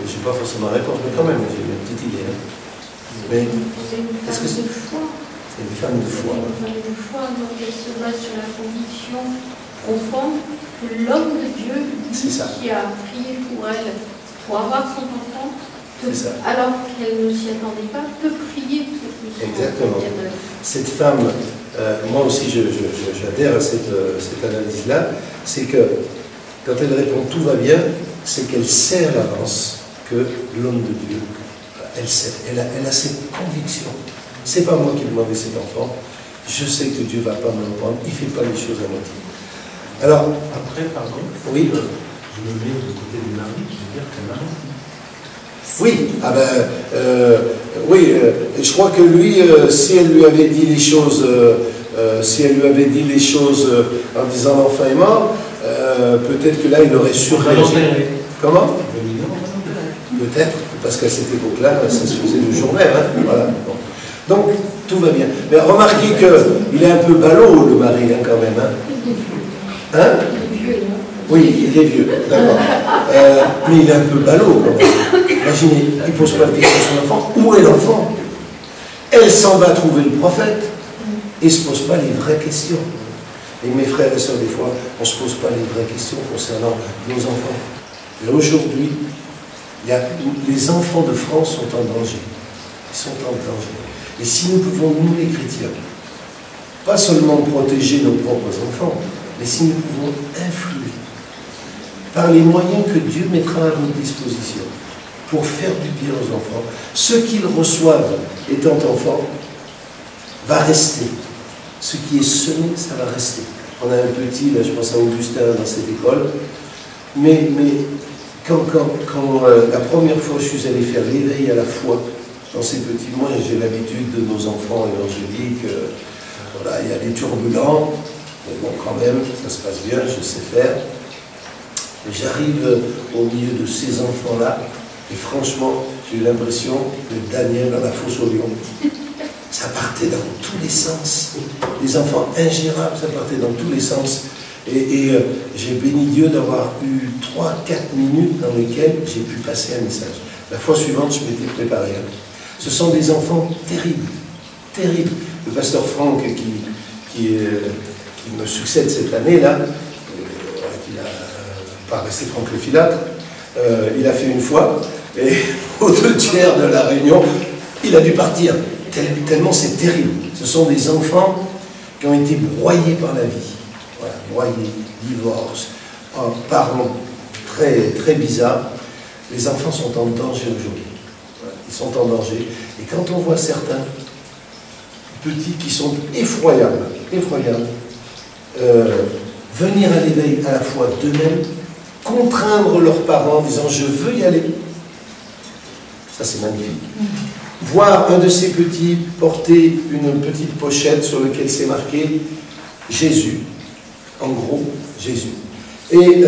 Je n'ai pas forcément la réponse, mais quand même, j'ai une petite idée. Hein. Mais est-ce que c'est une femme de foi? C'est une femme de foi, donc elle se base sur la conviction profonde que l'homme de Dieu, qui a prié pour elle, pour avoir son enfant, alors qu'elle ne s'y attendait pas, peut prier pour que son Exactement. enfant. Cette femme, moi aussi j'adhère à cette analyse-là, c'est que quand elle répond « tout va bien », c'est qu'elle sait à l'avance que l'homme de Dieu, elle sait, elle a cette conviction. C'est pas moi qui ai demandé cet enfant, je sais que Dieu ne va pas me le prendre, il ne fait pas les choses à moitié. Alors, après, pardon, oui. Je me mets du côté du mari, je veux dire que maman. Oui, je crois que lui, si elle lui avait dit les choses, en disant l'enfant est mort, peut-être que là il aurait surréagi. Comment? Peut-être, parce qu'à cette époque-là, ça se faisait le jour même. Hein, voilà. Bon. Donc, tout va bien. Mais remarquez qu'il est un peu ballot, le mari, hein, quand même. Hein? Oui, il est vieux, d'accord. Mais il est un peu ballot, quand même. Imaginez, il ne pose pas de questions sur l'enfant. Où est l'enfant? Elle s'en va trouver le prophète et ne se pose pas les vraies questions. Et mes frères et sœurs, des fois, on ne se pose pas les vraies questions concernant nos enfants. Et aujourd'hui, les enfants de France sont en danger. Ils sont en danger. Et si nous pouvons, nous les chrétiens, pas seulement protéger nos propres enfants, mais si nous pouvons influer par les moyens que Dieu mettra à notre disposition pour faire du bien aux enfants, ce qu'ils reçoivent étant enfants va rester. Ce qui est semé, ça va rester. On a un petit, là je pense à Augustin dans cette école, mais quand la première fois je suis allé faire l'éveil à la foi dans ces petits, moi j'ai l'habitude de nos enfants évangéliques, voilà, il y a des turbulents, mais bon quand même, ça se passe bien, je sais faire. J'arrive au milieu de ces enfants-là, et franchement, j'ai eu l'impression que Daniel dans la fosse au lion. Ça partait dans tous les sens. Les enfants ingérables, ça partait dans tous les sens. Et j'ai béni Dieu d'avoir eu 3-4 minutes dans lesquelles j'ai pu passer un message. La fois suivante, je m'étais préparé. Hein. Ce sont des enfants terribles, terribles. Le pasteur Franck, qui me succède cette année-là, qui n'a pas resté Franck le Filâtre, il a fait une fois, et aux 2/3 de la réunion, il a dû partir. Tellement c'est terrible. Ce sont des enfants qui ont été broyés par la vie. Voilà, broyés, divorce, parents très, très bizarres. Les enfants sont en danger aujourd'hui. Voilà, ils sont en danger. Et quand on voit certains petits qui sont effroyables, venir à l'éveil à la fois d'eux-mêmes, contraindre leurs parents en disant « je veux y aller », ça c'est magnifique. Voir un de ces petits porter une petite pochette sur laquelle c'est marqué « Jésus », en gros, Jésus. Et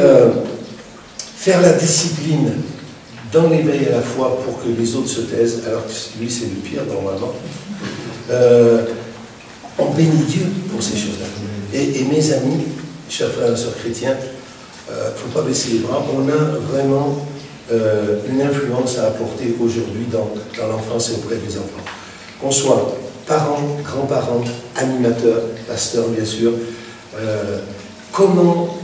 faire la discipline dans l'éveil à la fois pour que les autres se taisent, alors que lui c'est le pire normalement. On bénit Dieu pour ces choses-là. Et mes amis, chers frères et sœurs chrétiens, il ne faut pas baisser les bras. On a vraiment une influence à apporter aujourd'hui dans l'enfance et auprès des enfants. Qu'on soit parents, grands-parents, animateurs, pasteurs bien sûr, comment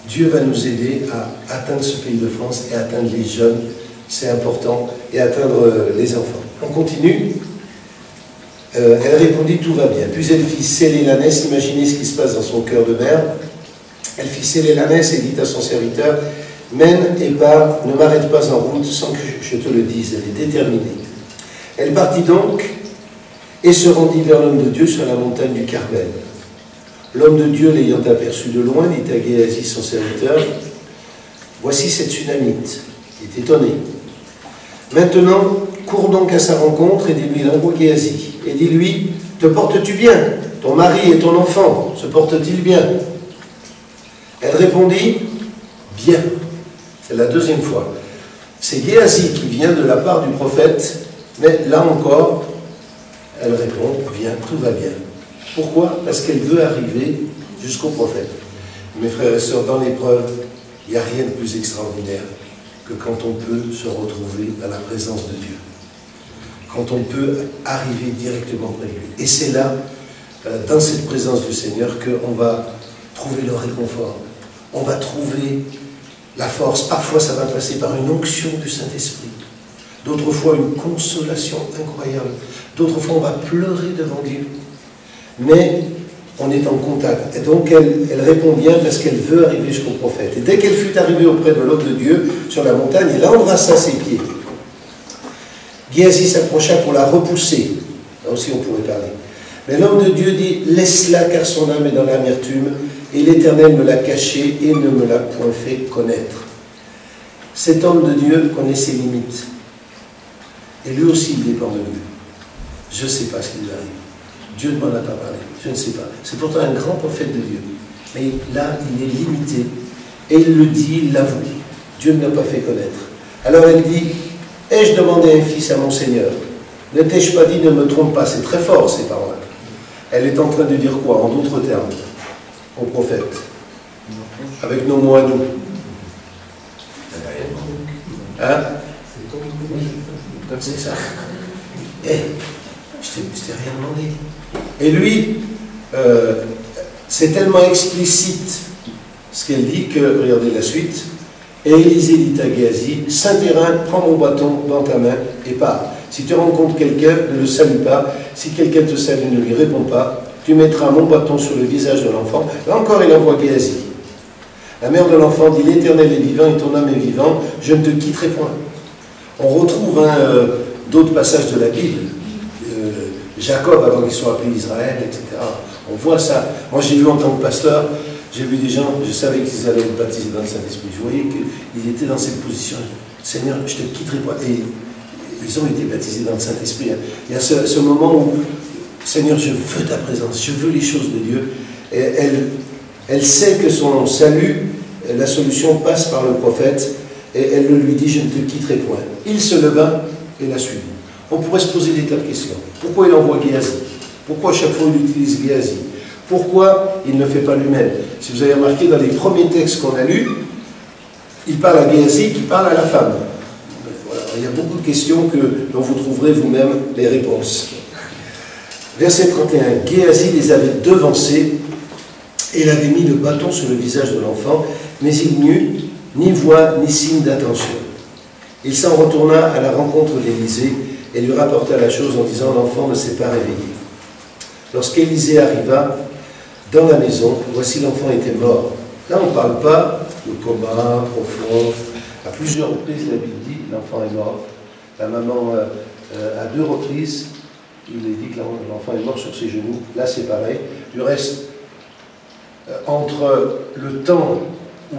Dieu va nous aider à atteindre ce pays de France et atteindre les jeunes, c'est important, et atteindre les enfants. On continue. Elle répondit « tout va bien ». Puis elle fit sceller l'ânesse, imaginez ce qui se passe dans son cœur de mère. Elle fit sceller l'ânesse et dit à son serviteur « mène et pars, ne m'arrête pas en route sans que je te le dise ». Elle est déterminée. Elle partit donc et se rendit vers l'homme de Dieu sur la montagne du Carmel. L'homme de Dieu, l'ayant aperçu de loin, dit à Géasi, son serviteur « voici cette Sunamite ». Il est étonné. Maintenant, cours donc à sa rencontre et dis-lui, il envoie Géasi. Et dis-lui, te portes-tu bien? Ton mari et ton enfant, se portent-ils bien? Elle répondit, bien. C'est la deuxième fois. C'est Géasi qui vient de la part du prophète, mais là encore, elle répond, bien, tout va bien. Pourquoi? Parce qu'elle veut arriver jusqu'au prophète. Mes frères et sœurs, dans l'épreuve, il n'y a rien de plus extraordinaire que quand on peut se retrouver dans la présence de Dieu. Quand on peut arriver directement près de lui. Et c'est là, dans cette présence du Seigneur, qu'on va trouver le réconfort. On va trouver la force. Parfois, ça va passer par une onction du Saint-Esprit. D'autres fois, une consolation incroyable. D'autres fois, on va pleurer devant Dieu. Mais on est en contact. Et donc, elle répond bien parce qu'elle veut arriver jusqu'au prophète. Et dès qu'elle fut arrivée auprès de l'homme de Dieu, sur la montagne, elle embrassa ses pieds. Géasi s'approcha pour la repousser. Là aussi, on pourrait parler. Mais l'homme de Dieu dit, laisse-la car son âme est dans l'amertume, et l'Éternel me l'a cachée et ne me l'a point fait connaître. Cet homme de Dieu connaît ses limites. Et lui aussi, il dépend de lui. Je ne sais pas ce qui lui arrive. Dieu ne m'en a pas parlé. Je ne sais pas. C'est pourtant un grand prophète de Dieu. Mais là, il est limité. Et il le dit, il l'avoue. Dieu ne l'a pas fait connaître. Alors elle dit, ai-je demandé un fils à mon Seigneur? Ne t'ai-je pas dit, ne me trompe pas? C'est très fort, ces paroles. Elle est en train de dire quoi, en d'autres termes, au prophète? Avec nos mots à nous. Hein? C'est ça. Eh, je t'ai rien demandé. Et lui, c'est tellement explicite ce qu'elle dit que, regardez la suite, et Élisée dit à Géasi, Saint-Hérin, prends mon bâton dans ta main et pars. Si tu rencontres quelqu'un, ne le salue pas. Si quelqu'un te salue, ne lui réponds pas. Tu mettras mon bâton sur le visage de l'enfant. Là encore, il envoie Géasi. La mère de l'enfant dit, l'Éternel est vivant et ton âme est vivant, je ne te quitterai point. On retrouve d'autres passages de la Bible. Jacob, avant qu'il soit appelé Israël, etc. On voit ça. Moi, j'ai vu en tant que pasteur, j'ai vu des gens, je savais qu'ils allaient être baptisés dans le Saint-Esprit. Je voyais qu'ils étaient dans cette position. Seigneur, je ne te quitterai pas. Et ils ont été baptisés dans le Saint-Esprit. Il y a ce moment où, Seigneur, je veux ta présence, je veux les choses de Dieu. Et elle sait que son salut, la solution passe par le prophète, et elle le lui dit, je ne te quitterai point. Il se leva et la suivit. On pourrait se poser des tas de questions. Pourquoi il envoie Géasi? Pourquoi à chaque fois il utilise Géasi? Pourquoi il ne le fait pas lui-même? Si vous avez remarqué, dans les premiers textes qu'on a lus, il parle à Géasi qui parle à la femme. Voilà, Il y a beaucoup de questions dont vous trouverez vous-même les réponses. Verset 31. Géasi les avait devancés et il avait mis le bâton sur le visage de l'enfant, mais il n'eut ni voix ni signe d'attention. Il s'en retourna à la rencontre d'Élisée et lui rapporta la chose en disant « L'enfant ne s'est pas réveillé. » Lorsqu'Élisée arriva dans la maison, voici l'enfant était mort. Là, on ne parle pas de coma profond. À plusieurs reprises, la Bible dit « L'enfant est mort ». La maman, à 2 reprises, il est dit que l'enfant est mort sur ses genoux. Là, c'est pareil. Du reste, entre le temps où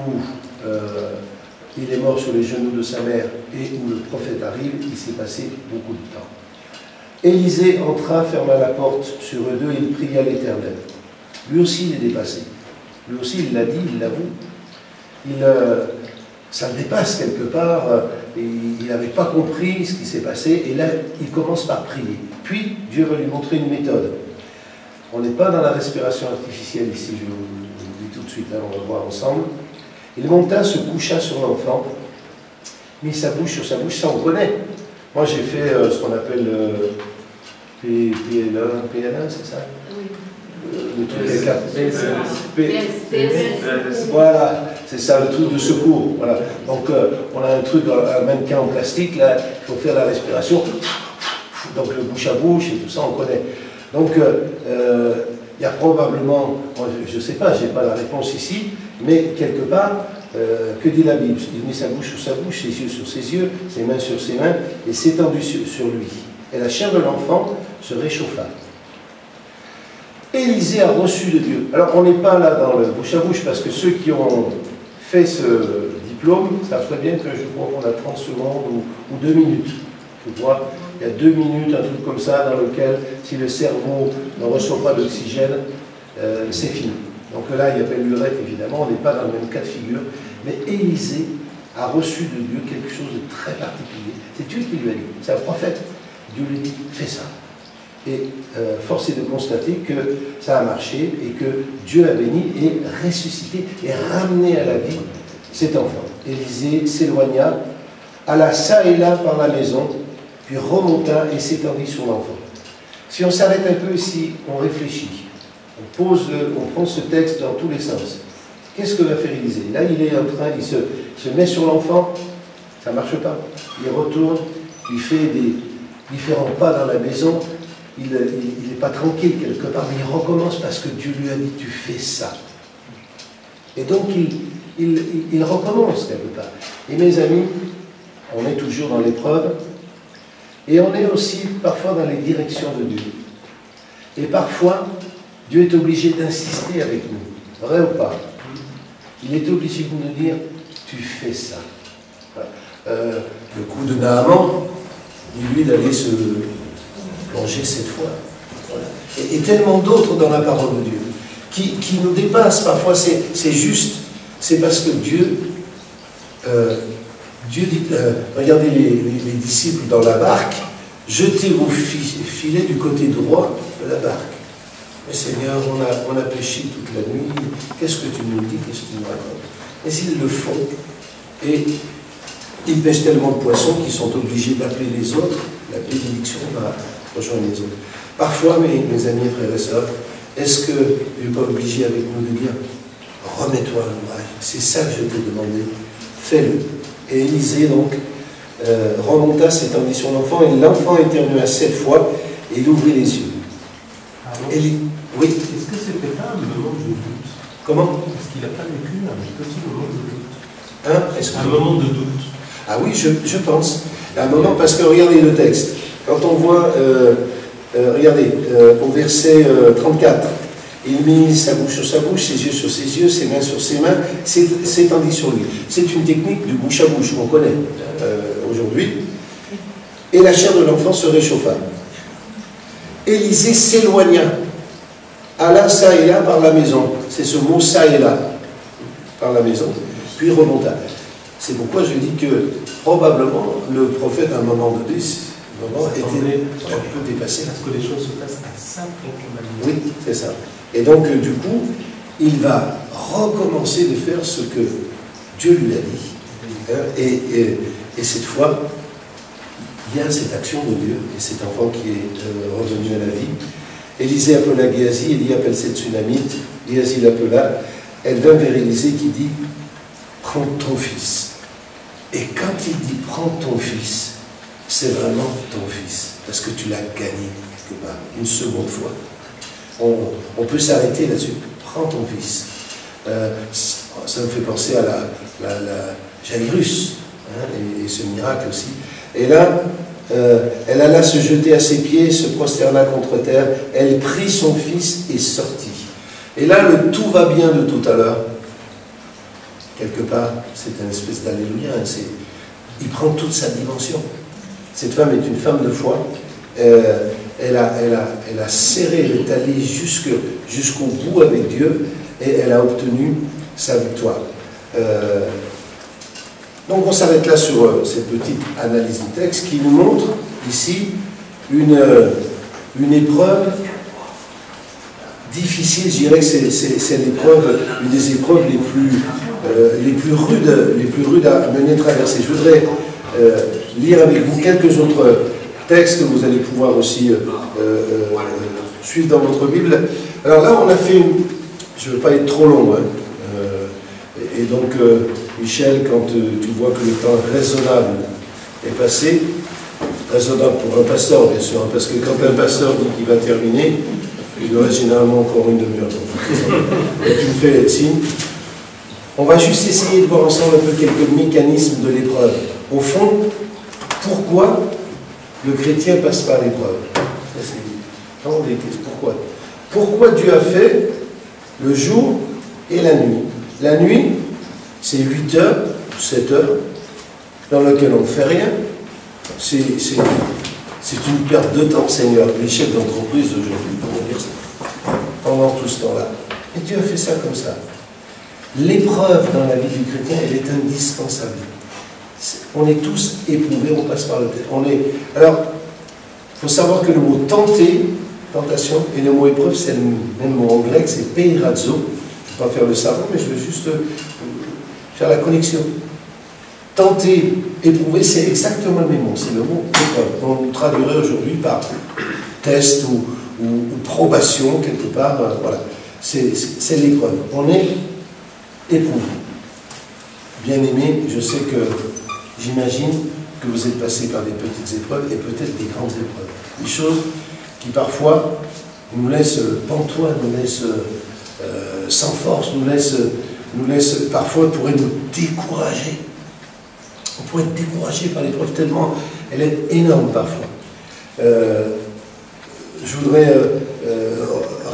il est mort sur les genoux de sa mère et où le prophète arrive, il s'est passé beaucoup de temps. Élisée entra, ferma la porte sur eux deux et il pria l'Éternel. Lui aussi, il est dépassé. Lui aussi, il l'a dit, il l'avoue. Ça le dépasse quelque part. Il n'avait pas compris ce qui s'est passé. Et là, il commence par prier. Puis, Dieu va lui montrer une méthode. On n'est pas dans la respiration artificielle ici, je vous le dis tout de suite, hein, on va voir ensemble. Il monta, se coucha sur l'enfant, mit sa bouche sur sa bouche, ça on connaît. Moi j'ai fait ce qu'on appelle PLA, c'est ça? Le truc avec la voilà, c'est ça, le truc de secours. Voilà. Donc on a un truc, un mannequin en plastique, là, il faut faire la respiration, donc le bouche à bouche et tout ça on connaît. Donc il y a probablement, moi, je ne sais pas, je n'ai pas la réponse ici, mais quelque part, que dit la Bible? Il mit sa bouche sur sa bouche, ses yeux sur ses yeux, ses mains sur ses mains, et s'étendit sur lui. Et la chair de l'enfant se réchauffa. Élisée a reçu de Dieu. Alors on n'est pas là dans le bouche à bouche, parce que ceux qui ont fait ce diplôme, ça ferait bien que je crois qu'on a 30 secondes ou 2 minutes. Je crois, il y a 2 minutes, un truc comme ça, dans lequel, si le cerveau ne reçoit pas d'oxygène, c'est fini. Donc là, il y a belle lurette, évidemment, on n'est pas dans le même cas de figure, mais Élisée a reçu de Dieu quelque chose de très particulier. C'est Dieu qui lui a dit, c'est un prophète. Dieu lui dit, fais ça. Et force est de constater que ça a marché et que Dieu a béni et ressuscité et ramené à la vie cet enfant. Élisée s'éloigna, alla ça et là par la maison, puis remonta et s'étendit sur l'enfant. Si on s'arrête un peu ici, on réfléchit. On prend ce texte dans tous les sens. Qu'est-ce que va faire Élisée? Là, il est en train, il se met sur l'enfant, ça ne marche pas. Il retourne, il fait des différents pas dans la maison, il n'est pas tranquille quelque part, mais il recommence parce que Dieu lui a dit, tu fais ça. Et donc, il recommence quelque part. Et mes amis, on est toujours dans l'épreuve, et on est aussi parfois dans les directions de Dieu. Et parfois, Dieu est obligé d'insister avec nous, vrai ou pas? Il est obligé de nous dire, tu fais ça. Voilà. Le coup de Naaman, lui d'aller se plonger 7 fois. Voilà. Et tellement d'autres dans la parole de Dieu, qui nous dépassent parfois, c'est juste, c'est parce que Dieu dit, regardez les disciples dans la barque, jetez vos filets du côté droit de la barque. Mais Seigneur, on a péché toute la nuit, qu'est-ce que tu nous dis, qu'est-ce que tu nous racontes? Mais ils le font, et ils pêchent tellement de poissons qu'ils sont obligés d'appeler les autres, la bénédiction va rejoindre les autres. Parfois, mes amis, frères et sœurs, est-ce que Dieu n'est pas obligé avec nous de dire, remets-toi à l'ouvrage, c'est ça que je t'ai demandé, fais-le. Et Élisée, donc, remonta, s'étendit sur l'enfant, et l'enfant éternua 7 fois, et il ouvrit les yeux. Oui. Est-ce que c'était pas un moment de doute? Comment? Est-ce qu'il n'a pas vécu un petit moment de doute? Hein? Un moment de doute. Ah oui, je pense. Un moment, parce que regardez le texte. Quand on voit, regardez, au verset 34, il mit sa bouche sur sa bouche, ses yeux sur ses yeux, ses mains sur ses mains, s'étendit sur lui. C'est une technique du bouche à bouche qu'on connaît aujourd'hui. Et la chair de l'enfant se réchauffa. Élisée s'éloigna, alla ça et là par la maison. C'est ce mot ça et là, par la maison, puis remonta. C'est pourquoi je dis que probablement le prophète à un moment donné était un peu dépassé. Parce que les choses se passent à ça complètement. Oui, c'est ça. Et donc du coup, il va recommencer de faire ce que Dieu lui a dit. Et cette fois, il y a cette action de Dieu, et cet enfant qui est revenu à la vie. Élisée appela Géasi, Élie appelle cette Tsunamite, Géasi l'appela, elle vint vers Élisée qui dit, prends ton fils. Et quand il dit, prends ton fils, c'est vraiment ton fils, parce que tu l'as gagné quelque part, une seconde fois. On peut s'arrêter là-dessus, prends ton fils. Ça me fait penser à la Jairus, hein, et ce miracle aussi. Et là, elle alla se jeter à ses pieds, se prosterna contre terre, elle prit son fils et sortit. Et là, le tout va bien de tout à l'heure, quelque part, c'est une espèce d'alléluia, hein, il prend toute sa dimension. Cette femme est une femme de foi, elle a serré, elle est allée jusqu'au bout avec Dieu, et elle a obtenu sa victoire. Donc on s'arrête là sur cette petite analyse du texte qui nous montre ici une épreuve difficile. Je dirais que c'est l'épreuve, une des épreuves les plus rudes à mener traverser. Je voudrais lire avec vous quelques autres textes que vous allez pouvoir aussi suivre dans votre Bible. Alors là on a fait je ne veux pas être trop long, hein. Et donc, Michel, quand tu vois que le temps raisonnable est passé, raisonnable pour un pasteur, bien sûr, hein, parce que quand un pasteur dit qu'il va terminer, il aurait généralement encore une demi-heure. Et tu me fais signe. On va juste essayer de voir ensemble un peu quelques mécanismes de l'épreuve. Au fond, pourquoi le chrétien passe par l'épreuve? Pourquoi? Pourquoi Dieu a fait le jour et la nuit? La nuit, c'est 8 heures, 7 heures, dans laquelle on ne fait rien. C'est une perte de temps, Seigneur. Les chefs d'entreprise d'aujourd'hui pourront dire ça. Pendant tout ce temps-là. Et Dieu a fait ça comme ça. L'épreuve dans la vie du chrétien, elle est indispensable. On est tous éprouvés, on passe par le tête. Alors, il faut savoir que le mot tenter, tentation, et le mot épreuve, c'est le même mot en grec, c'est peirazzo. Je ne vais pas faire le savant, mais je veux juste faire la connexion. Tenter, éprouver, c'est exactement le même mot, c'est le mot épreuve. On traduirait aujourd'hui par test ou probation, quelque part, voilà. C'est l'épreuve. On est éprouvé. Bien-aimé, je sais que, j'imagine que vous êtes passé par des petites épreuves et peut-être des grandes épreuves. Des choses qui parfois nous laissent pantois, nous laissent sans force, nous laissent parfois pourrait nous décourager. On pourrait être découragé par l'épreuve tellement elle est énorme parfois. Je voudrais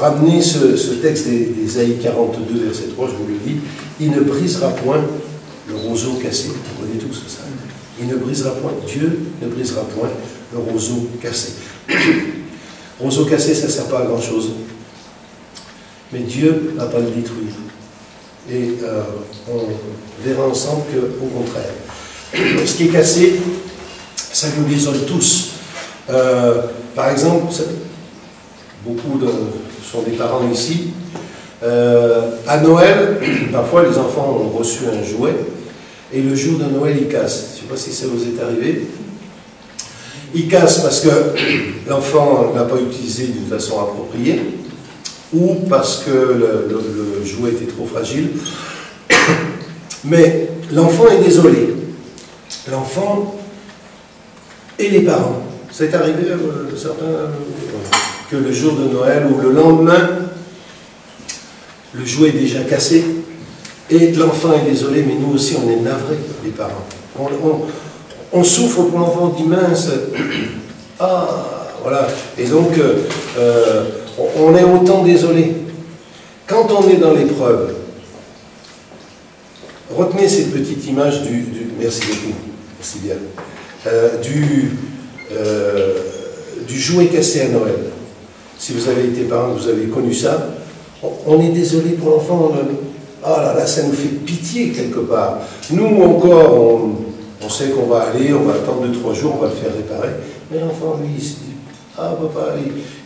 ramener ce texte d'Ésaïe 42, verset 3, je vous le dis. Il ne brisera point le roseau cassé. Vous connaissez tous ça. Il ne brisera point, Dieu ne brisera point le roseau cassé. Roseau cassé, ça ne sert pas à grand chose. Mais Dieu ne va pas le détruire. Et on verra ensemble qu'au contraire. Ce qui est cassé, ça nous désole tous. Par exemple, beaucoup sont des parents ici. À Noël, parfois les enfants ont reçu un jouet et le jour de Noël, ils cassent. Je ne sais pas si ça vous est arrivé. Ils cassent parce que l'enfant n'a pas utilisé d'une façon appropriée ou parce que le jouet était trop fragile. Mais l'enfant est désolé. L'enfant et les parents. C'est arrivé à certains que le jour de Noël ou le lendemain, le jouet est déjà cassé et l'enfant est désolé, mais nous aussi on est navrés, les parents. On souffre pour l'enfant, on dit mince, ah, voilà. Et donc, on est autant désolé. Quand on est dans l'épreuve, retenez cette petite image merci beaucoup, merci bien, du jouet cassé à Noël. Si vous avez été parent, vous avez connu ça, on est désolé pour l'enfant, ah là là, ça nous fait pitié quelque part. Nous encore, on sait qu'on va aller, on va attendre 2-3 jours, on va le faire réparer, mais l'enfant, lui, il se dit, ah papa,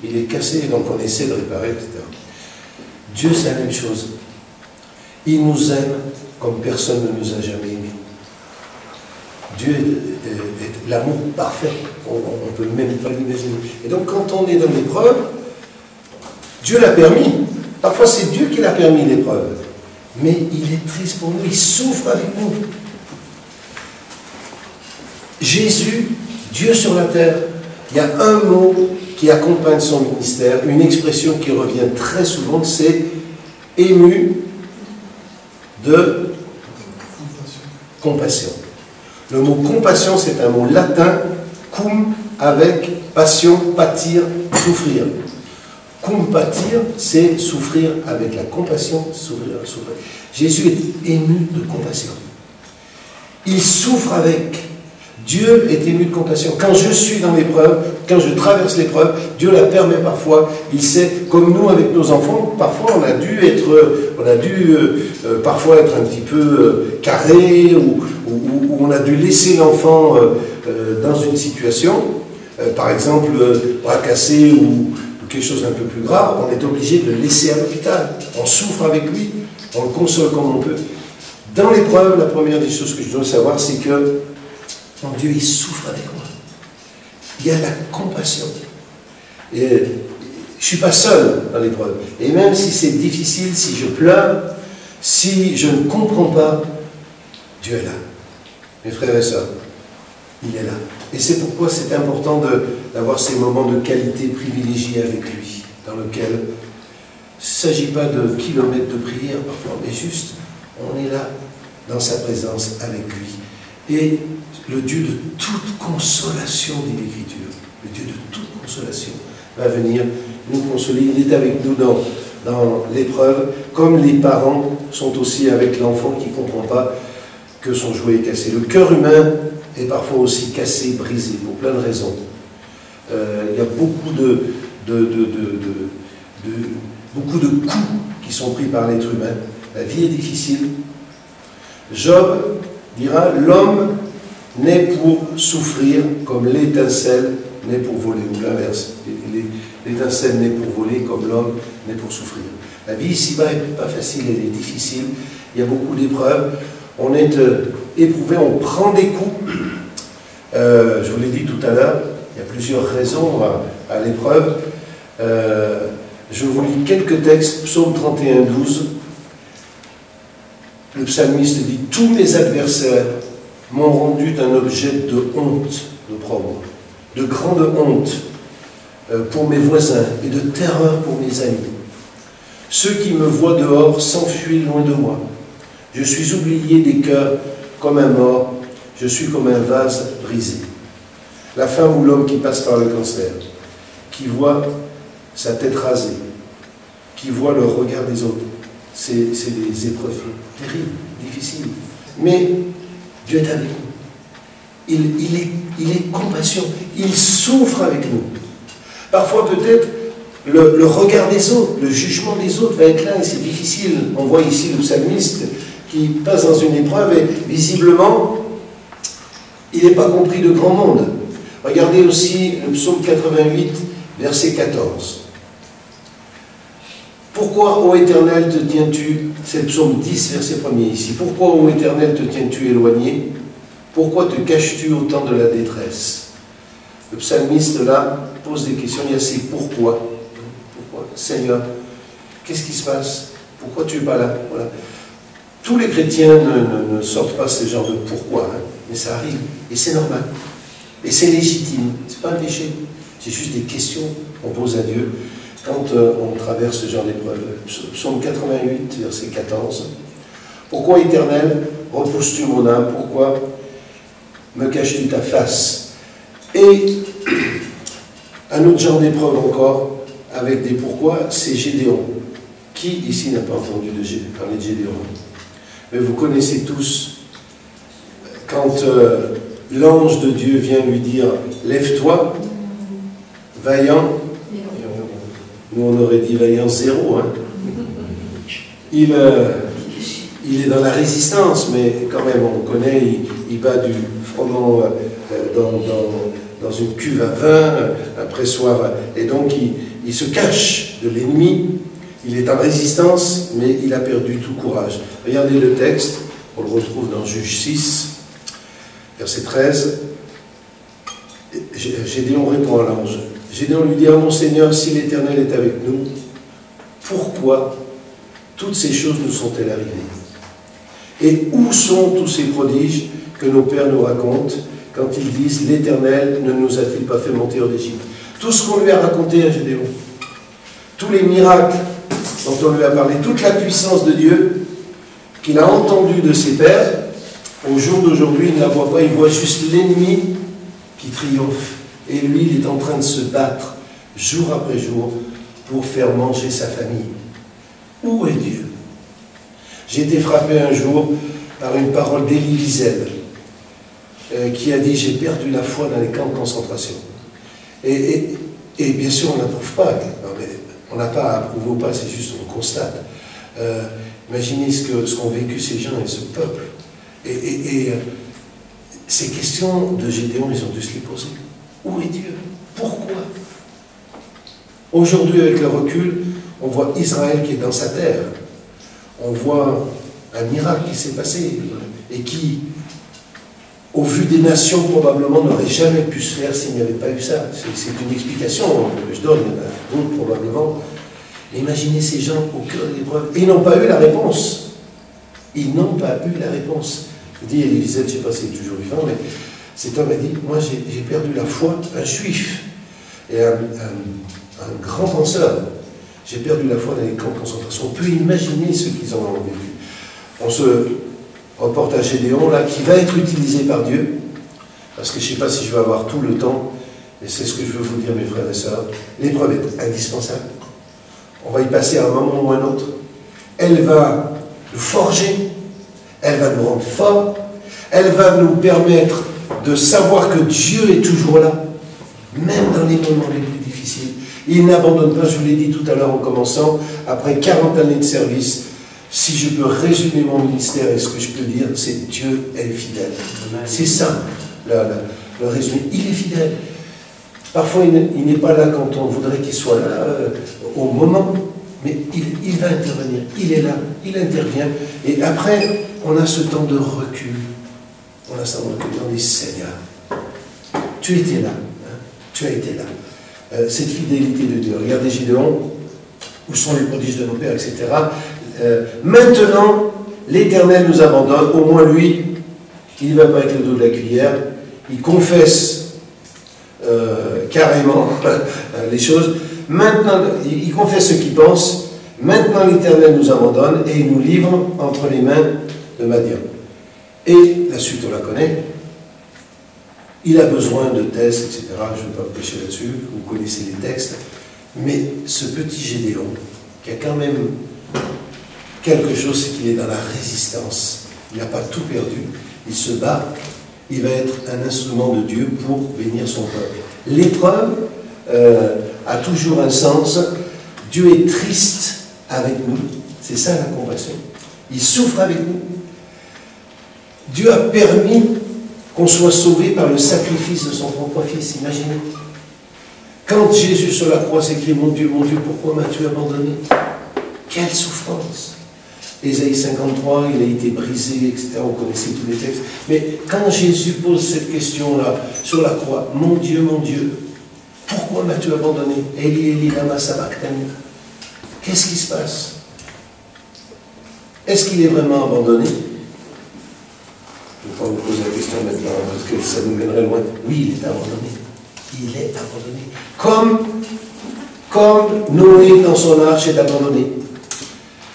il est cassé, donc on essaie de réparer, etc. Dieu, c'est la même chose. Il nous aime comme personne ne nous a jamais aimés. Dieu l'amour parfait. On ne peut même pas l'imaginer. Et donc quand on est dans l'épreuve, Dieu l'a permis. Parfois c'est Dieu qui l'a permis l'épreuve. Mais il est triste pour nous, il souffre avec nous. Jésus, Dieu sur la terre, il y a un mot qui accompagne son ministère, une expression qui revient très souvent, c'est ému de compassion. Le mot compassion, c'est un mot latin, cum, avec passion, pâtir, souffrir. Cum patir, c'est souffrir avec la compassion, souffrir. Jésus est ému de compassion. Il souffre avec. Dieu est ému de compassion. Quand je suis dans l'épreuve, quand je traverse l'épreuve, Dieu la permet parfois. Il sait, comme nous avec nos enfants, parfois on a dû parfois être un petit peu carré, ou on a dû laisser l'enfant dans une situation, par exemple bras cassé ou quelque chose d'un peu plus grave, on est obligé de le laisser à l'hôpital. On souffre avec lui, on le console comme on peut. Dans l'épreuve, la première des choses que je dois savoir, c'est que mon Dieu, il souffre avec moi. Il y a la compassion. Et je ne suis pas seul dans l'épreuve. Et même si c'est difficile, si je pleure, si je ne comprends pas, Dieu est là. Mes frères et sœurs, il est là. Et c'est pourquoi c'est important d'avoir ces moments de qualité privilégiés avec lui, dans lequel il ne s'agit pas de kilomètres de prière parfois, mais juste, on est là, dans sa présence avec lui. Et le Dieu de toute consolation, dit l'Écriture, le Dieu de toute consolation, va venir nous consoler. Il est avec nous dans l'épreuve, comme les parents sont aussi avec l'enfant qui ne comprend pas que son jouet est cassé. Le cœur humain est parfois aussi cassé, brisé, pour plein de raisons. Il y a beaucoup beaucoup de coups qui sont pris par l'être humain. La vie est difficile. Job dira, l'homme naît pour souffrir comme l'étincelle naît pour voler, ou l'inverse. L'étincelle naît pour voler comme l'homme naît pour souffrir. La vie ici-bas n'est pas facile, elle est difficile. Il y a beaucoup d'épreuves. On est éprouvé, on prend des coups. Je vous l'ai dit tout à l'heure, il y a plusieurs raisons à l'épreuve. Je vous lis quelques textes, Psaume 31, 12. Le psalmiste dit « Tous mes adversaires m'ont rendu un objet de honte, d'opprobre, de grande honte pour mes voisins et de terreur pour mes amis. Ceux qui me voient dehors s'enfuient loin de moi. Je suis oublié des cœurs comme un mort, je suis comme un vase brisé. La femme ou l'homme qui passe par le cancer, qui voit sa tête rasée, qui voit le regard des autres. C'est des épreuves terribles, difficiles. Mais Dieu est avec nous. Il est compassion. Il souffre avec nous. Parfois peut-être le regard des autres, le jugement des autres va être là et c'est difficile. On voit ici le psalmiste qui passe dans une épreuve et visiblement il n'est pas compris de grand monde. Regardez aussi le psaume 88, verset 14. Pourquoi, ô Éternel, te tiens-tu, c'est le psaume 10, verset 1er ici, pourquoi, ô Éternel, te tiens-tu éloigné? Pourquoi te caches-tu au temps de la détresse? Le psalmiste, là, pose des questions, il y a ces pourquoi. Pourquoi? Seigneur, qu'est-ce qui se passe? Pourquoi tu n'es pas là? Voilà. Tous les chrétiens ne sortent pas ce genre de pourquoi, hein, mais ça arrive, et c'est normal. Et c'est légitime, c'est pas un péché, c'est juste des questions qu'on pose à Dieu quand on traverse ce genre d'épreuve. Psaume 88, verset 14. Pourquoi, Éternel, repousses-tu mon âme? Pourquoi me caches-tu ta face? Et un autre genre d'épreuve encore, avec des pourquoi, c'est Gédéon. Qui ici n'a pas entendu parler de Gédéon? Mais vous connaissez tous, quand l'ange de Dieu vient lui dire « Lève-toi, vaillant », nous on aurait dit vaillant 0, hein. Il est dans la résistance, mais quand même on connaît, il bat du froment dans une cuve à vin, un pressoir, et donc il se cache de l'ennemi, il est en résistance, mais il a perdu tout courage. Regardez le texte, on le retrouve dans Juge 6, verset 13. Gédéon répond à l'ange. Gédéon lui dit, ah mon Seigneur, si l'Éternel est avec nous, pourquoi toutes ces choses nous sont-elles arrivées? Et où sont tous ces prodiges que nos pères nous racontent quand ils disent, l'Éternel ne nous a-t-il pas fait monter en Égypte? Tout ce qu'on lui a raconté à Gédéon, tous les miracles dont on lui a parlé, toute la puissance de Dieu qu'il a entendue de ses pères, au jour d'aujourd'hui, il ne la voit pas, il voit juste l'ennemi qui triomphe. Et lui, il est en train de se battre, jour après jour, pour faire manger sa famille. Où est Dieu? J'ai été frappé un jour par une parole d'Élie Wiesel, qui a dit, j'ai perdu la foi dans les camps de concentration. Et bien sûr, on n'approuve pas. On n'a pas à approuver ou pas, c'est juste on constate. Imaginez ce qu'ont vécu ces gens et ce peuple. Ces questions de Gédéon, ils ont dû se les poser. Où est Dieu? Pourquoi? Aujourd'hui, avec le recul, on voit Israël qui est dans sa terre. On voit un miracle qui s'est passé et qui, au vu des nations, probablement n'aurait jamais pu se faire s'il n'y avait pas eu ça. C'est une explication que je donne, il y en a d'autres probablement. Mais imaginez ces gens au cœur de l'épreuve. Et ils n'ont pas eu la réponse. Ils n'ont pas eu la réponse. Je dis, Élie Wiesel, je ne sais pas s'il est toujours vivant, mais cet homme a dit, moi j'ai perdu la foi, un juif et un grand penseur. J'ai perdu la foi dans les camps de concentration. On peut imaginer ce qu'ils ont vécu. On se reporte à Gédéon, là, qui va être utilisé par Dieu, parce que je ne sais pas si je vais avoir tout le temps, mais c'est ce que je veux vous dire, mes frères et sœurs. L'épreuve est indispensable. On va y passer à un moment ou à un autre. Elle va nous forger, elle va nous rendre forts, elle va nous permettre de savoir que Dieu est toujours là, même dans les moments les plus difficiles. Il n'abandonne pas, je vous l'ai dit tout à l'heure en commençant, après 40 années de service, si je peux résumer mon ministère et ce que je peux dire, c'est Dieu est fidèle. C'est ça, le résumé. Il est fidèle. Parfois, il n'est pas là quand on voudrait qu'il soit là, au moment, mais il va intervenir. Il est là, il intervient. Et après, on a ce temps de recul. On a ce temps de recul. On dit, Seigneur, tu étais là. Hein, tu as été là. Cette fidélité de Dieu. Regardez Gédéon, où sont les prodiges de nos pères, etc. Maintenant, l'Éternel nous abandonne. Au moins lui, il ne va pas avec le dos de la cuillère. Il confesse carrément les choses. Maintenant, il confesse ce qu'il pense. Maintenant, l'Éternel nous abandonne et il nous livre entre les mains de Madian. Et la suite, on la connaît. Il a besoin de tests, etc. Je ne vais pas me pêcher là-dessus. Vous connaissez les textes. Mais ce petit Gédéon, qui a quand même quelque chose, c'est qu'il est dans la résistance. Il n'a pas tout perdu. Il se bat. Il va être un instrument de Dieu pour bénir son peuple. L'épreuve a toujours un sens. Dieu est triste avec nous. C'est ça la compassion. Il souffre avec nous. Dieu a permis qu'on soit sauvé par le sacrifice de son propre Fils. Imaginez. Quand Jésus sur la croix s'écrit, mon Dieu, pourquoi m'as-tu abandonné? Quelle souffrance! Ésaïe 53, il a été brisé, etc. On connaissait tous les textes. Mais quand Jésus pose cette question-là sur la croix, mon Dieu, pourquoi m'as-tu abandonné? Eli, Eli, lama sabachthani. Qu'est-ce qui se passe? Est-ce qu'il est vraiment abandonné? Je ne vais pas vous poser la question maintenant, parce que ça nous mènerait loin. Oui, il est abandonné. Il est abandonné. Comme Noé dans son arche est abandonné.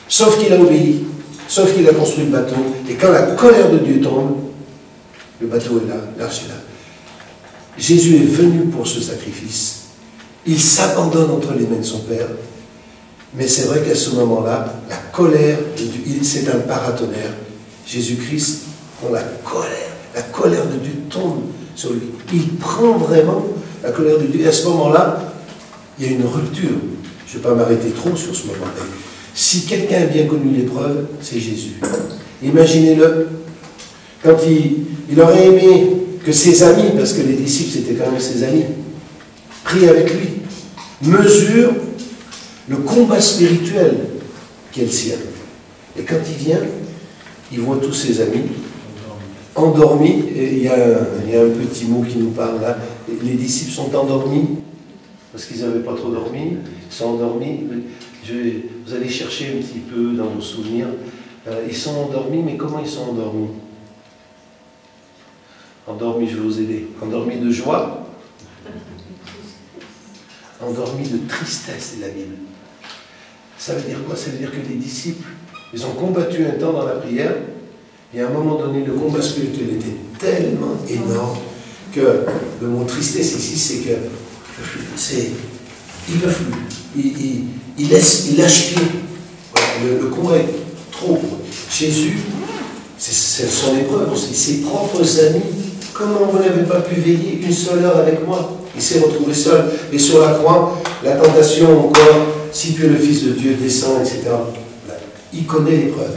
Sauf qu'il a obéi, sauf qu'il a construit le bateau. Et quand la colère de Dieu tombe, le bateau est là, l'arche est là. Jésus est venu pour ce sacrifice. Il s'abandonne entre les mains de son Père. Mais c'est vrai qu'à ce moment-là, la colère de Dieu, c'est un paratonnerre. Jésus-Christ, quand la colère de Dieu tombe sur lui. Il prend vraiment la colère de Dieu. Et à ce moment-là, il y a une rupture. Je ne vais pas m'arrêter trop sur ce moment-là. Si quelqu'un a bien connu l'épreuve, c'est Jésus. Imaginez-le. Quand il aurait aimé que ses amis, parce que les disciples c'était quand même ses amis, prient avec lui, mesurent le combat spirituel qui est le sien. Et quand il vient, il voit tous ses amis endormis, et il y a un petit mot qui nous parle là, les disciples sont endormis, parce qu'ils n'avaient pas trop dormi, ils sont endormis. Vous allez chercher un petit peu dans vos souvenirs. Ils sont endormis, mais comment ils sont endormis? Endormis, je vais vous aider. Endormis de joie, endormis de tristesse, c'est la Bible. Ça veut dire quoi? Ça veut dire que les disciples, ils ont combattu un temps dans la prière, et à un moment donné, le combat spirituel était tellement énorme que le mot tristesse ici, c'est que ils ne peuvent plus. Ils lâchent pied. Voilà, le combat est trop. Jésus, ce sont les preuves aussi. Ses propres amis, comment vous n'avez pas pu veiller une seule heure avec moi? Il s'est retrouvé seul. Et sur la croix, la tentation encore, si tu es le Fils de Dieu, descends, etc. Il connaît l'épreuve.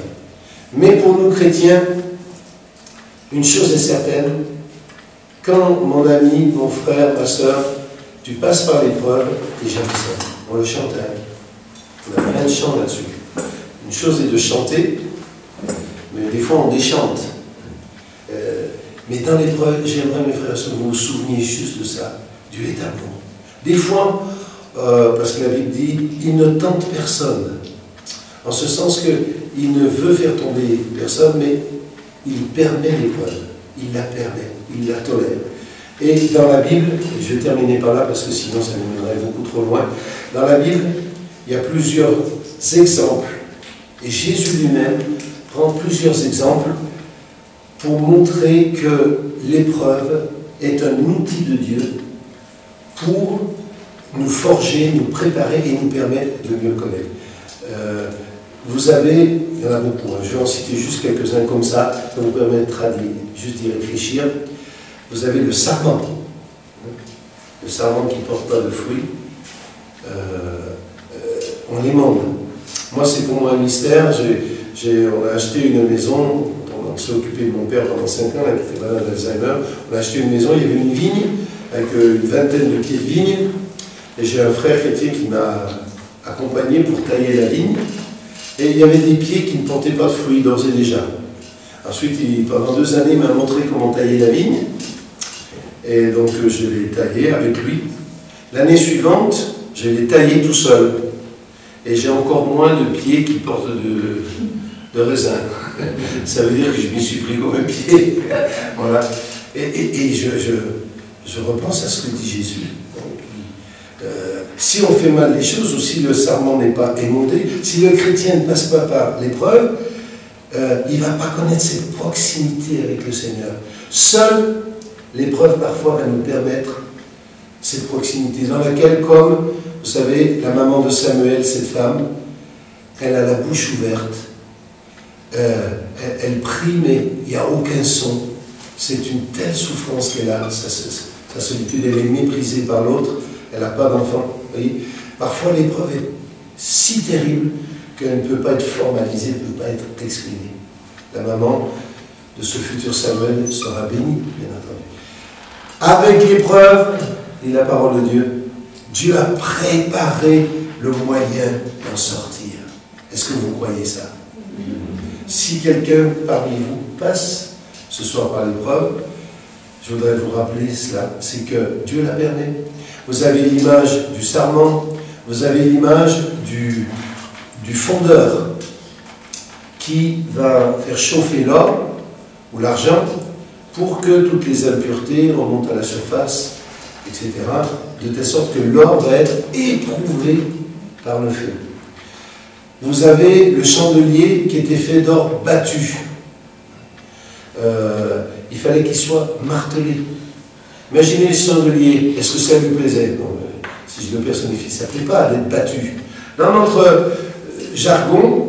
Mais pour nous chrétiens, une chose est certaine, quand mon ami, mon frère, ma soeur, tu passes par l'épreuve, tu n'es jamais seul. On le chante, hein. On a plein de chants là-dessus. Une chose est de chanter, mais des fois on déchante. Mais dans l'épreuve, j'aimerais, mes frères et sœurs, que vous vous souveniez juste de ça. Dieu est amour. Des fois, parce que la Bible dit, il ne tente personne. En ce sens qu'il ne veut faire tomber personne, mais il permet l'épreuve. Il la permet, il la tolère. Et dans la Bible, je vais terminer par là parce que sinon ça nous mènerait beaucoup trop loin. Dans la Bible, il y a plusieurs exemples. Et Jésus lui-même prend plusieurs exemples pour montrer que l'épreuve est un outil de Dieu pour nous forger, nous préparer et nous permettre de mieux le connaître. Vous avez, il y en a beaucoup, hein, je vais en citer juste quelques-uns comme ça vous permettra juste d'y réfléchir. Vous avez le sarment qui ne porte pas de fruits, on les mange. Moi, c'est pour moi un mystère. On a acheté une maison, on s'est occupé de mon père pendant 5 ans, là, qui était malade d'Alzheimer. On a acheté une maison, il y avait une vigne, avec une vingtaine de pieds de vigne, et j'ai un frère chrétien qui m'a accompagné pour tailler la vigne, et il y avait des pieds qui ne portaient pas de fruits d'ores et déjà. Ensuite, pendant 2 années, il m'a montré comment tailler la vigne, et donc je l'ai taillé avec lui. L'année suivante, je l'ai taillé tout seul, et j'ai encore moins de pieds qui portent de raisin. Ça veut dire que je m'y suis pris comme un pied. Voilà. Et je repense à ce que dit Jésus. Si on fait mal les choses, ou si le sarment n'est pas émondé, si le chrétien ne passe pas par l'épreuve, il ne va pas connaître cette proximité avec le Seigneur. Seule l'épreuve parfois va nous permettre cette proximité, dans laquelle, comme vous savez, la maman de Samuel, cette femme, elle a la bouche ouverte, elle prie, mais il n'y a aucun son. C'est une telle souffrance qu'elle a, sa solitude, elle est méprisée par l'autre, elle n'a pas d'enfant. Parfois l'épreuve est si terrible qu'elle ne peut pas être formalisée, elle ne peut pas être exprimée. La maman de ce futur Samuel sera bénie, bien entendu. Avec l'épreuve, dit la parole de Dieu, Dieu a préparé le moyen d'en sortir. Est-ce que vous croyez ça? Si quelqu'un parmi vous passe ce soir par l'épreuve, je voudrais vous rappeler cela, c'est que Dieu la permet. Vous avez l'image du sarment, vous avez l'image du fondeur qui va faire chauffer l'or ou l'argent pour que toutes les impuretés remontent à la surface, etc., de telle sorte que l'or va être éprouvé par le feu. Vous avez le chandelier qui était fait d'or battu. Il fallait qu'il soit martelé. Imaginez le chandelier, est-ce que ça lui plaisait? Non, si je le personnifie, ça ne plaît pas d'être battu. Dans notre jargon,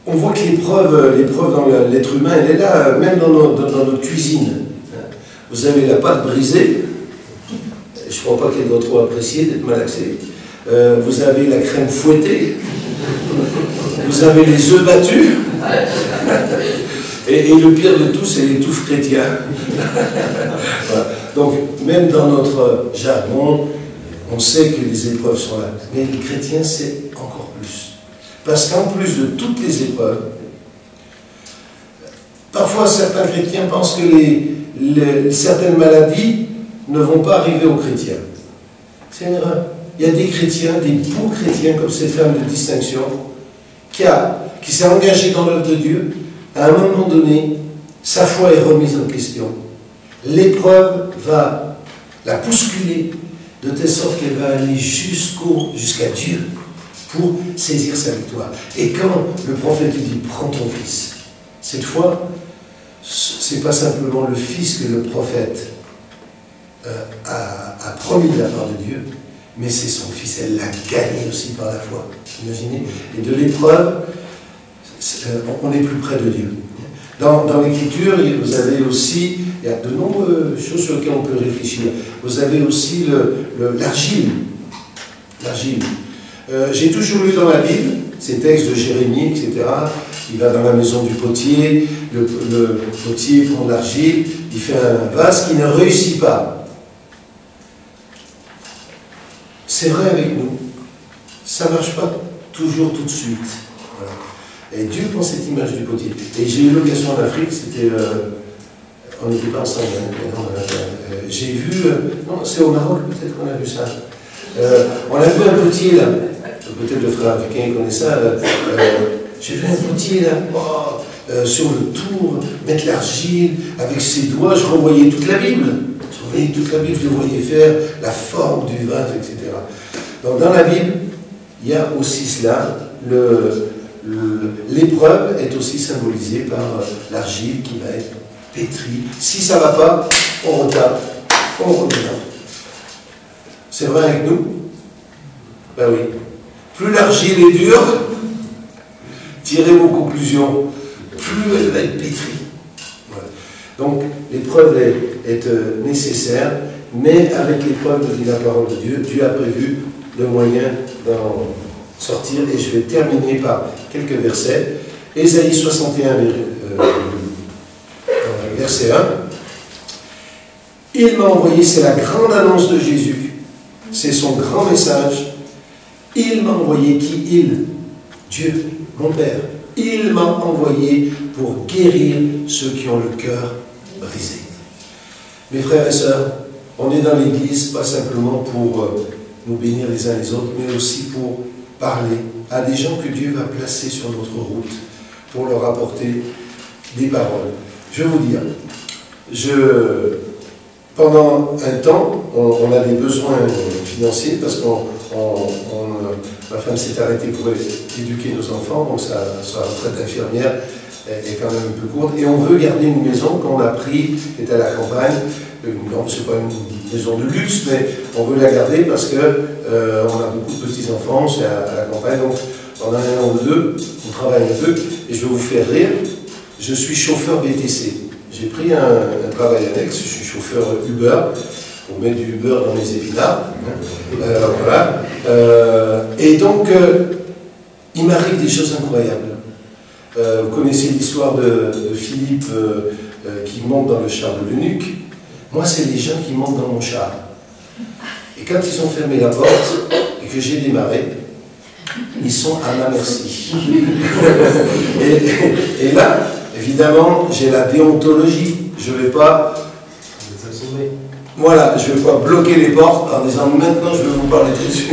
on voit que l'épreuve dans l'être humain, elle est là, même dans notre cuisine. Vous avez la pâte brisée, je ne crois pas qu'elle doit trop apprécier d'être malaxée. Vous avez la crème fouettée, vous avez les œufs battus, et le pire de tout, c'est les touffes chrétiens. Voilà. Donc, même dans notre jargon, on sait que les épreuves sont là. Mais les chrétiens, c'est encore plus. Parce qu'en plus de toutes les épreuves, parfois certains chrétiens pensent que certaines maladies ne vont pas arriver aux chrétiens. C'est une erreur. Il y a des chrétiens, des bons chrétiens, comme cette femme de distinction, qui s'est engagée dans l'œuvre de Dieu. À un moment donné, sa foi est remise en question. L'épreuve va la bousculer de telle sorte qu'elle va aller jusqu'à Dieu pour saisir sa victoire. Et quand le prophète lui dit « Prends ton fils », cette fois, ce n'est pas simplement le fils que le prophète a promis de la part de Dieu, mais c'est son fils. Elle l'a gagné aussi par la foi. Imaginez. Et de l'épreuve, on est plus près de Dieu. Dans l'Écriture, vous avez aussi, il y a de nombreuses choses sur lesquelles on peut réfléchir. Vous avez aussi l'argile. L'argile. J'ai toujours lu dans la Bible ces textes de Jérémie, etc. Il va dans la maison du potier, le potier prend de l'argile, il fait un vase qui ne réussit pas. C'est vrai avec nous. Ça ne marche pas toujours tout de suite. Voilà. Et Dieu prend cette image du potier. Et j'ai eu l'occasion en Afrique, c'était... on n'était pas ensemble, j'ai vu... non, c'est au Maroc peut-être qu'on a vu ça. On a vu un potier là. Peut-être le frère africain connaît ça. J'ai vu un potier là, sur le tour, mettre l'argile avec ses doigts. Je revoyais toute la Bible. Je le voyais faire la forme du vase, etc. Donc dans la Bible, il y a aussi cela. L'épreuve est aussi symbolisée par l'argile qui va être pétrie. Si ça ne va pas, on retape, on remet. C'est vrai avec nous? Ben oui. Plus l'argile est dure, tirez vos conclusions, plus elle va être pétrie. Voilà. Donc l'épreuve est nécessaire, mais avec l'épreuve de la parole de Dieu, Dieu a prévu le moyen d'en sortir. Et je vais terminer par quelques versets. Ésaïe 61, verset 1. Il m'a envoyé, c'est la grande annonce de Jésus, c'est son grand message. Il m'a envoyé, qui il? Dieu, mon Père. Il m'a envoyé pour guérir ceux qui ont le cœur brisé. Mes frères et sœurs, on est dans l'Église pas simplement pour nous bénir les uns les autres, mais aussi pour parler à des gens que Dieu va placer sur notre route pour leur apporter des paroles. Je vais vous dire, pendant un temps, on a des besoins financiers parce que ma femme s'est arrêtée pour éduquer nos enfants, donc sa retraite d'infirmière est quand même un peu courte, et on veut garder une maison qu'on a pris, qui est à la campagne. C'est pas une maison de luxe, mais on veut la garder parce que on a beaucoup de petits-enfants, c'est à la campagne, donc on a un an ou deux, on travaille un peu, et je vais vous faire rire, je suis chauffeur BTC. J'ai pris un travail annexe, je suis chauffeur Uber, on met du Uber dans les épinards, voilà. Et donc, il m'arrive des choses incroyables. Vous connaissez l'histoire de Philippe qui monte dans le char de l'eunuque. Moi, c'est les gens qui montent dans mon char. Et quand ils ont fermé la porte et que j'ai démarré, ils sont à ma merci. et là, évidemment, j'ai la déontologie. Je ne vais pas... Voilà, je ne vais pas bloquer les portes en disant maintenant je vais vous parler de Jésus.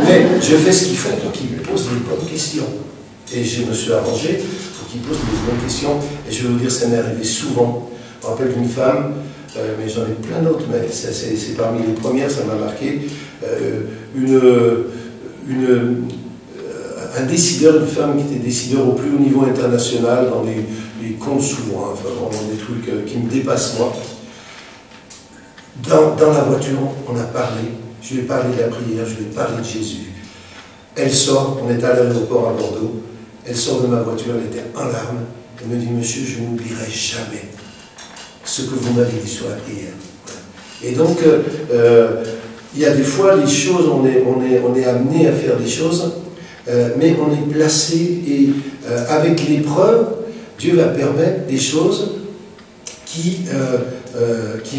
Mais je fais ce qu'il faut pour qu'ils me posent les bonnes questions. Et je me suis arrangé pour qu'ils posent les bonnes questions. Et je vais vous dire, ça m'est arrivé souvent. Je me rappelle d'une femme, mais j'en ai plein d'autres, mais c'est parmi les premières, ça m'a marqué. Un décideur, une femme qui était décideur au plus haut niveau international dans les comptes souverains, enfin vraiment des trucs qui me dépassent moi. Dans la voiture, on a parlé, je lui ai parlé de la prière, je lui ai parlé de Jésus. Elle sort, on est à l'aéroport à Bordeaux, elle sort de ma voiture, elle était en larmes, elle me dit, monsieur, je n'oublierai jamais ce que vous m'avez dit sur la prière. Et donc, il y a des fois, les choses, on est amené à faire des choses, mais on est placé, et avec l'épreuve, Dieu va permettre des choses qui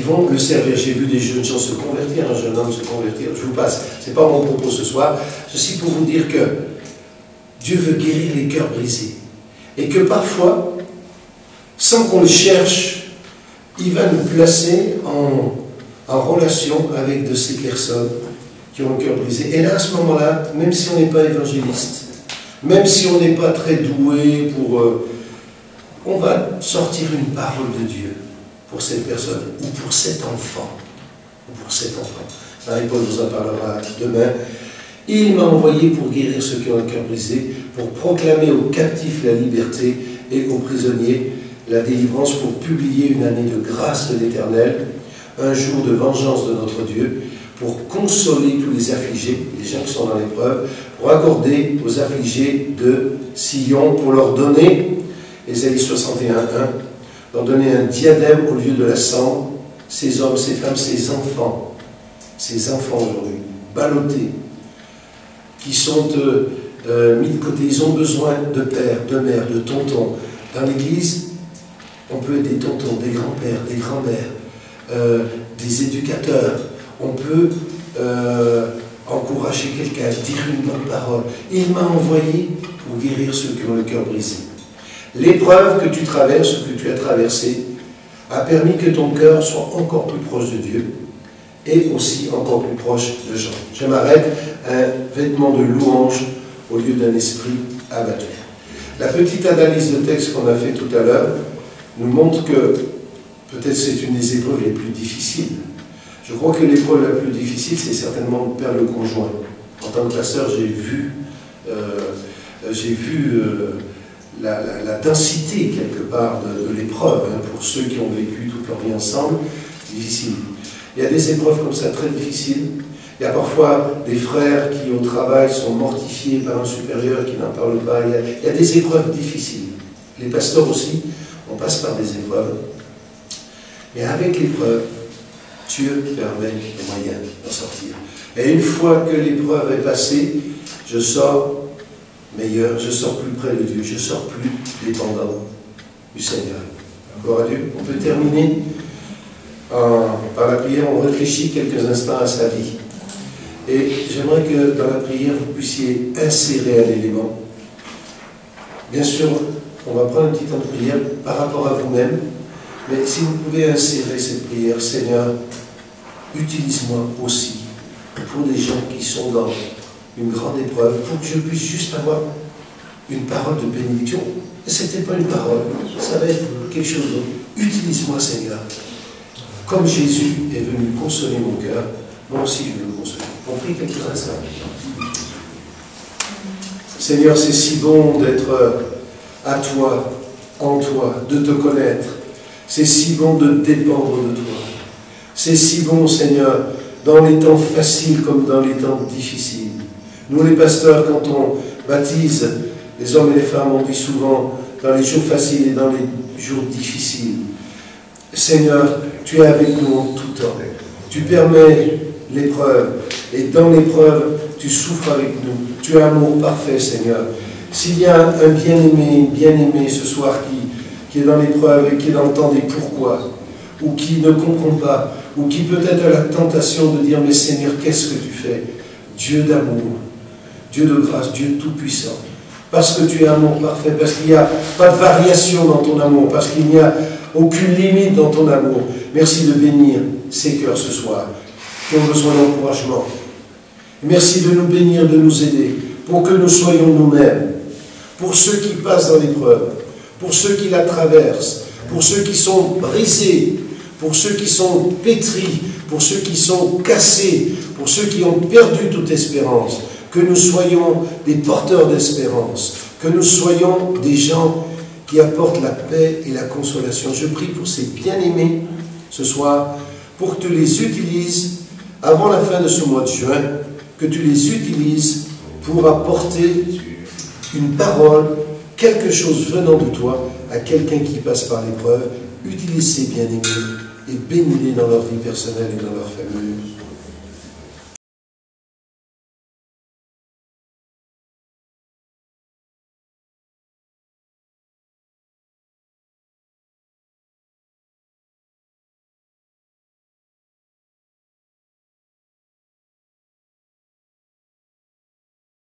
vont le servir. J'ai vu des jeunes gens se convertir, un jeune homme se convertir, je vous passe, ce n'est pas mon propos ce soir, ceci pour vous dire que Dieu veut guérir les cœurs brisés, et que parfois, sans qu'on le cherche, il va nous placer en relation avec de ces personnes qui ont le cœur brisé. Et là, à ce moment-là, même si on n'est pas évangéliste, même si on n'est pas très doué pour... on va sortir une parole de Dieu pour cette personne, ou pour cet enfant. Ou pour cet enfant. Marie-Paul vous en parlera demain. Il m'a envoyé pour guérir ceux qui ont le cœur brisé, pour proclamer aux captifs la liberté et aux prisonniers la délivrance, pour publier une année de grâce de l'Éternel, un jour de vengeance de notre Dieu, pour consoler tous les affligés, les gens qui sont dans l'épreuve, pour accorder aux affligés de Sion, pour leur donner, Ésaïe 61, 1, leur donner un diadème au lieu de la cendre, ces hommes, ces femmes, ces enfants aujourd'hui, ballottés, qui sont mis de côté, ils ont besoin de père, de mère, de tonton. Dans l'Église, on peut être des tontons, des grands-pères, des grands-mères, des éducateurs. On peut encourager quelqu'un, dire une bonne parole. Il m'a envoyé pour guérir ceux qui ont le cœur brisé. L'épreuve que tu traverses, que tu as traversée, a permis que ton cœur soit encore plus proche de Dieu et aussi encore plus proche de Jean. Je m'arrête, un vêtement de louange au lieu d'un esprit abattu. La petite analyse de texte qu'on a fait tout à l'heure nous montre que peut-être c'est une des épreuves les plus difficiles. Je crois que l'épreuve la plus difficile, c'est certainement de perdre le conjoint. En tant que pasteur, j'ai vu la densité, quelque part, de l'épreuve. Pour ceux qui ont vécu toute leur vie ensemble, c'est difficile. Il y a des épreuves comme ça très difficiles. Il y a parfois des frères qui, au travail, sont mortifiés par un supérieur qui n'en parle pas. Il y a des épreuves difficiles. Les pasteurs aussi, on passe par des épreuves. Mais avec l'épreuve, Dieu permet les moyens d'en sortir. Et une fois que l'épreuve est passée, je sors meilleur, je sors plus près de Dieu, je sors plus dépendant du Seigneur. Gloire à Dieu. On peut terminer par la prière. On réfléchit quelques instants à sa vie. Et j'aimerais que dans la prière, vous puissiez insérer un élément. Bien sûr, on va prendre un petit temps de prière par rapport à vous-même. Mais si vous pouvez insérer cette prière, Seigneur, utilise-moi aussi pour des gens qui sont dans une grande épreuve, pour que je puisse juste avoir une parole de bénédiction. Et ce n'était pas une parole, ça va être quelque chose d'autre. Utilise-moi, Seigneur. Comme Jésus est venu consoler mon cœur, moi aussi je veux le consoler. On prie quelques instants. Seigneur, c'est si bon d'être à toi, en toi, de te connaître. C'est si bon de dépendre de toi. C'est si bon, Seigneur, dans les temps faciles comme dans les temps difficiles. Nous, les pasteurs, quand on baptise les hommes et les femmes, on dit souvent dans les jours faciles et dans les jours difficiles. Seigneur, tu es avec nous en tout temps. Tu permets l'épreuve. Et dans l'épreuve, tu souffres avec nous. Tu as un amour parfait, Seigneur. S'il y a un bien-aimé, une bien-aimée ce soir qui est dans l'épreuve et qui est dans le temps des pourquoi, ou qui ne comprend pas, ou qui peut-être a la tentation de dire « Mais Seigneur, qu'est-ce que tu fais ?» Dieu d'amour, Dieu de grâce, Dieu tout-puissant. Parce que tu es amour parfait, parce qu'il n'y a pas de variation dans ton amour, parce qu'il n'y a aucune limite dans ton amour. Merci de bénir ces cœurs ce soir qui ont besoin d'encouragement. Merci de nous bénir, de nous aider, pour que nous soyons nous-mêmes, pour ceux qui passent dans l'épreuve, pour ceux qui la traversent, pour ceux qui sont brisés, pour ceux qui sont pétris, pour ceux qui sont cassés, pour ceux qui ont perdu toute espérance, que nous soyons des porteurs d'espérance, que nous soyons des gens qui apportent la paix et la consolation. Je prie pour ces bien-aimés ce soir, pour que tu les utilises avant la fin de ce mois de juin, que tu les utilises pour apporter une parole, quelque chose venant de toi à quelqu'un qui passe par l'épreuve. Utilise ces bien-aimés et bénis-les dans leur vie personnelle et dans leur famille.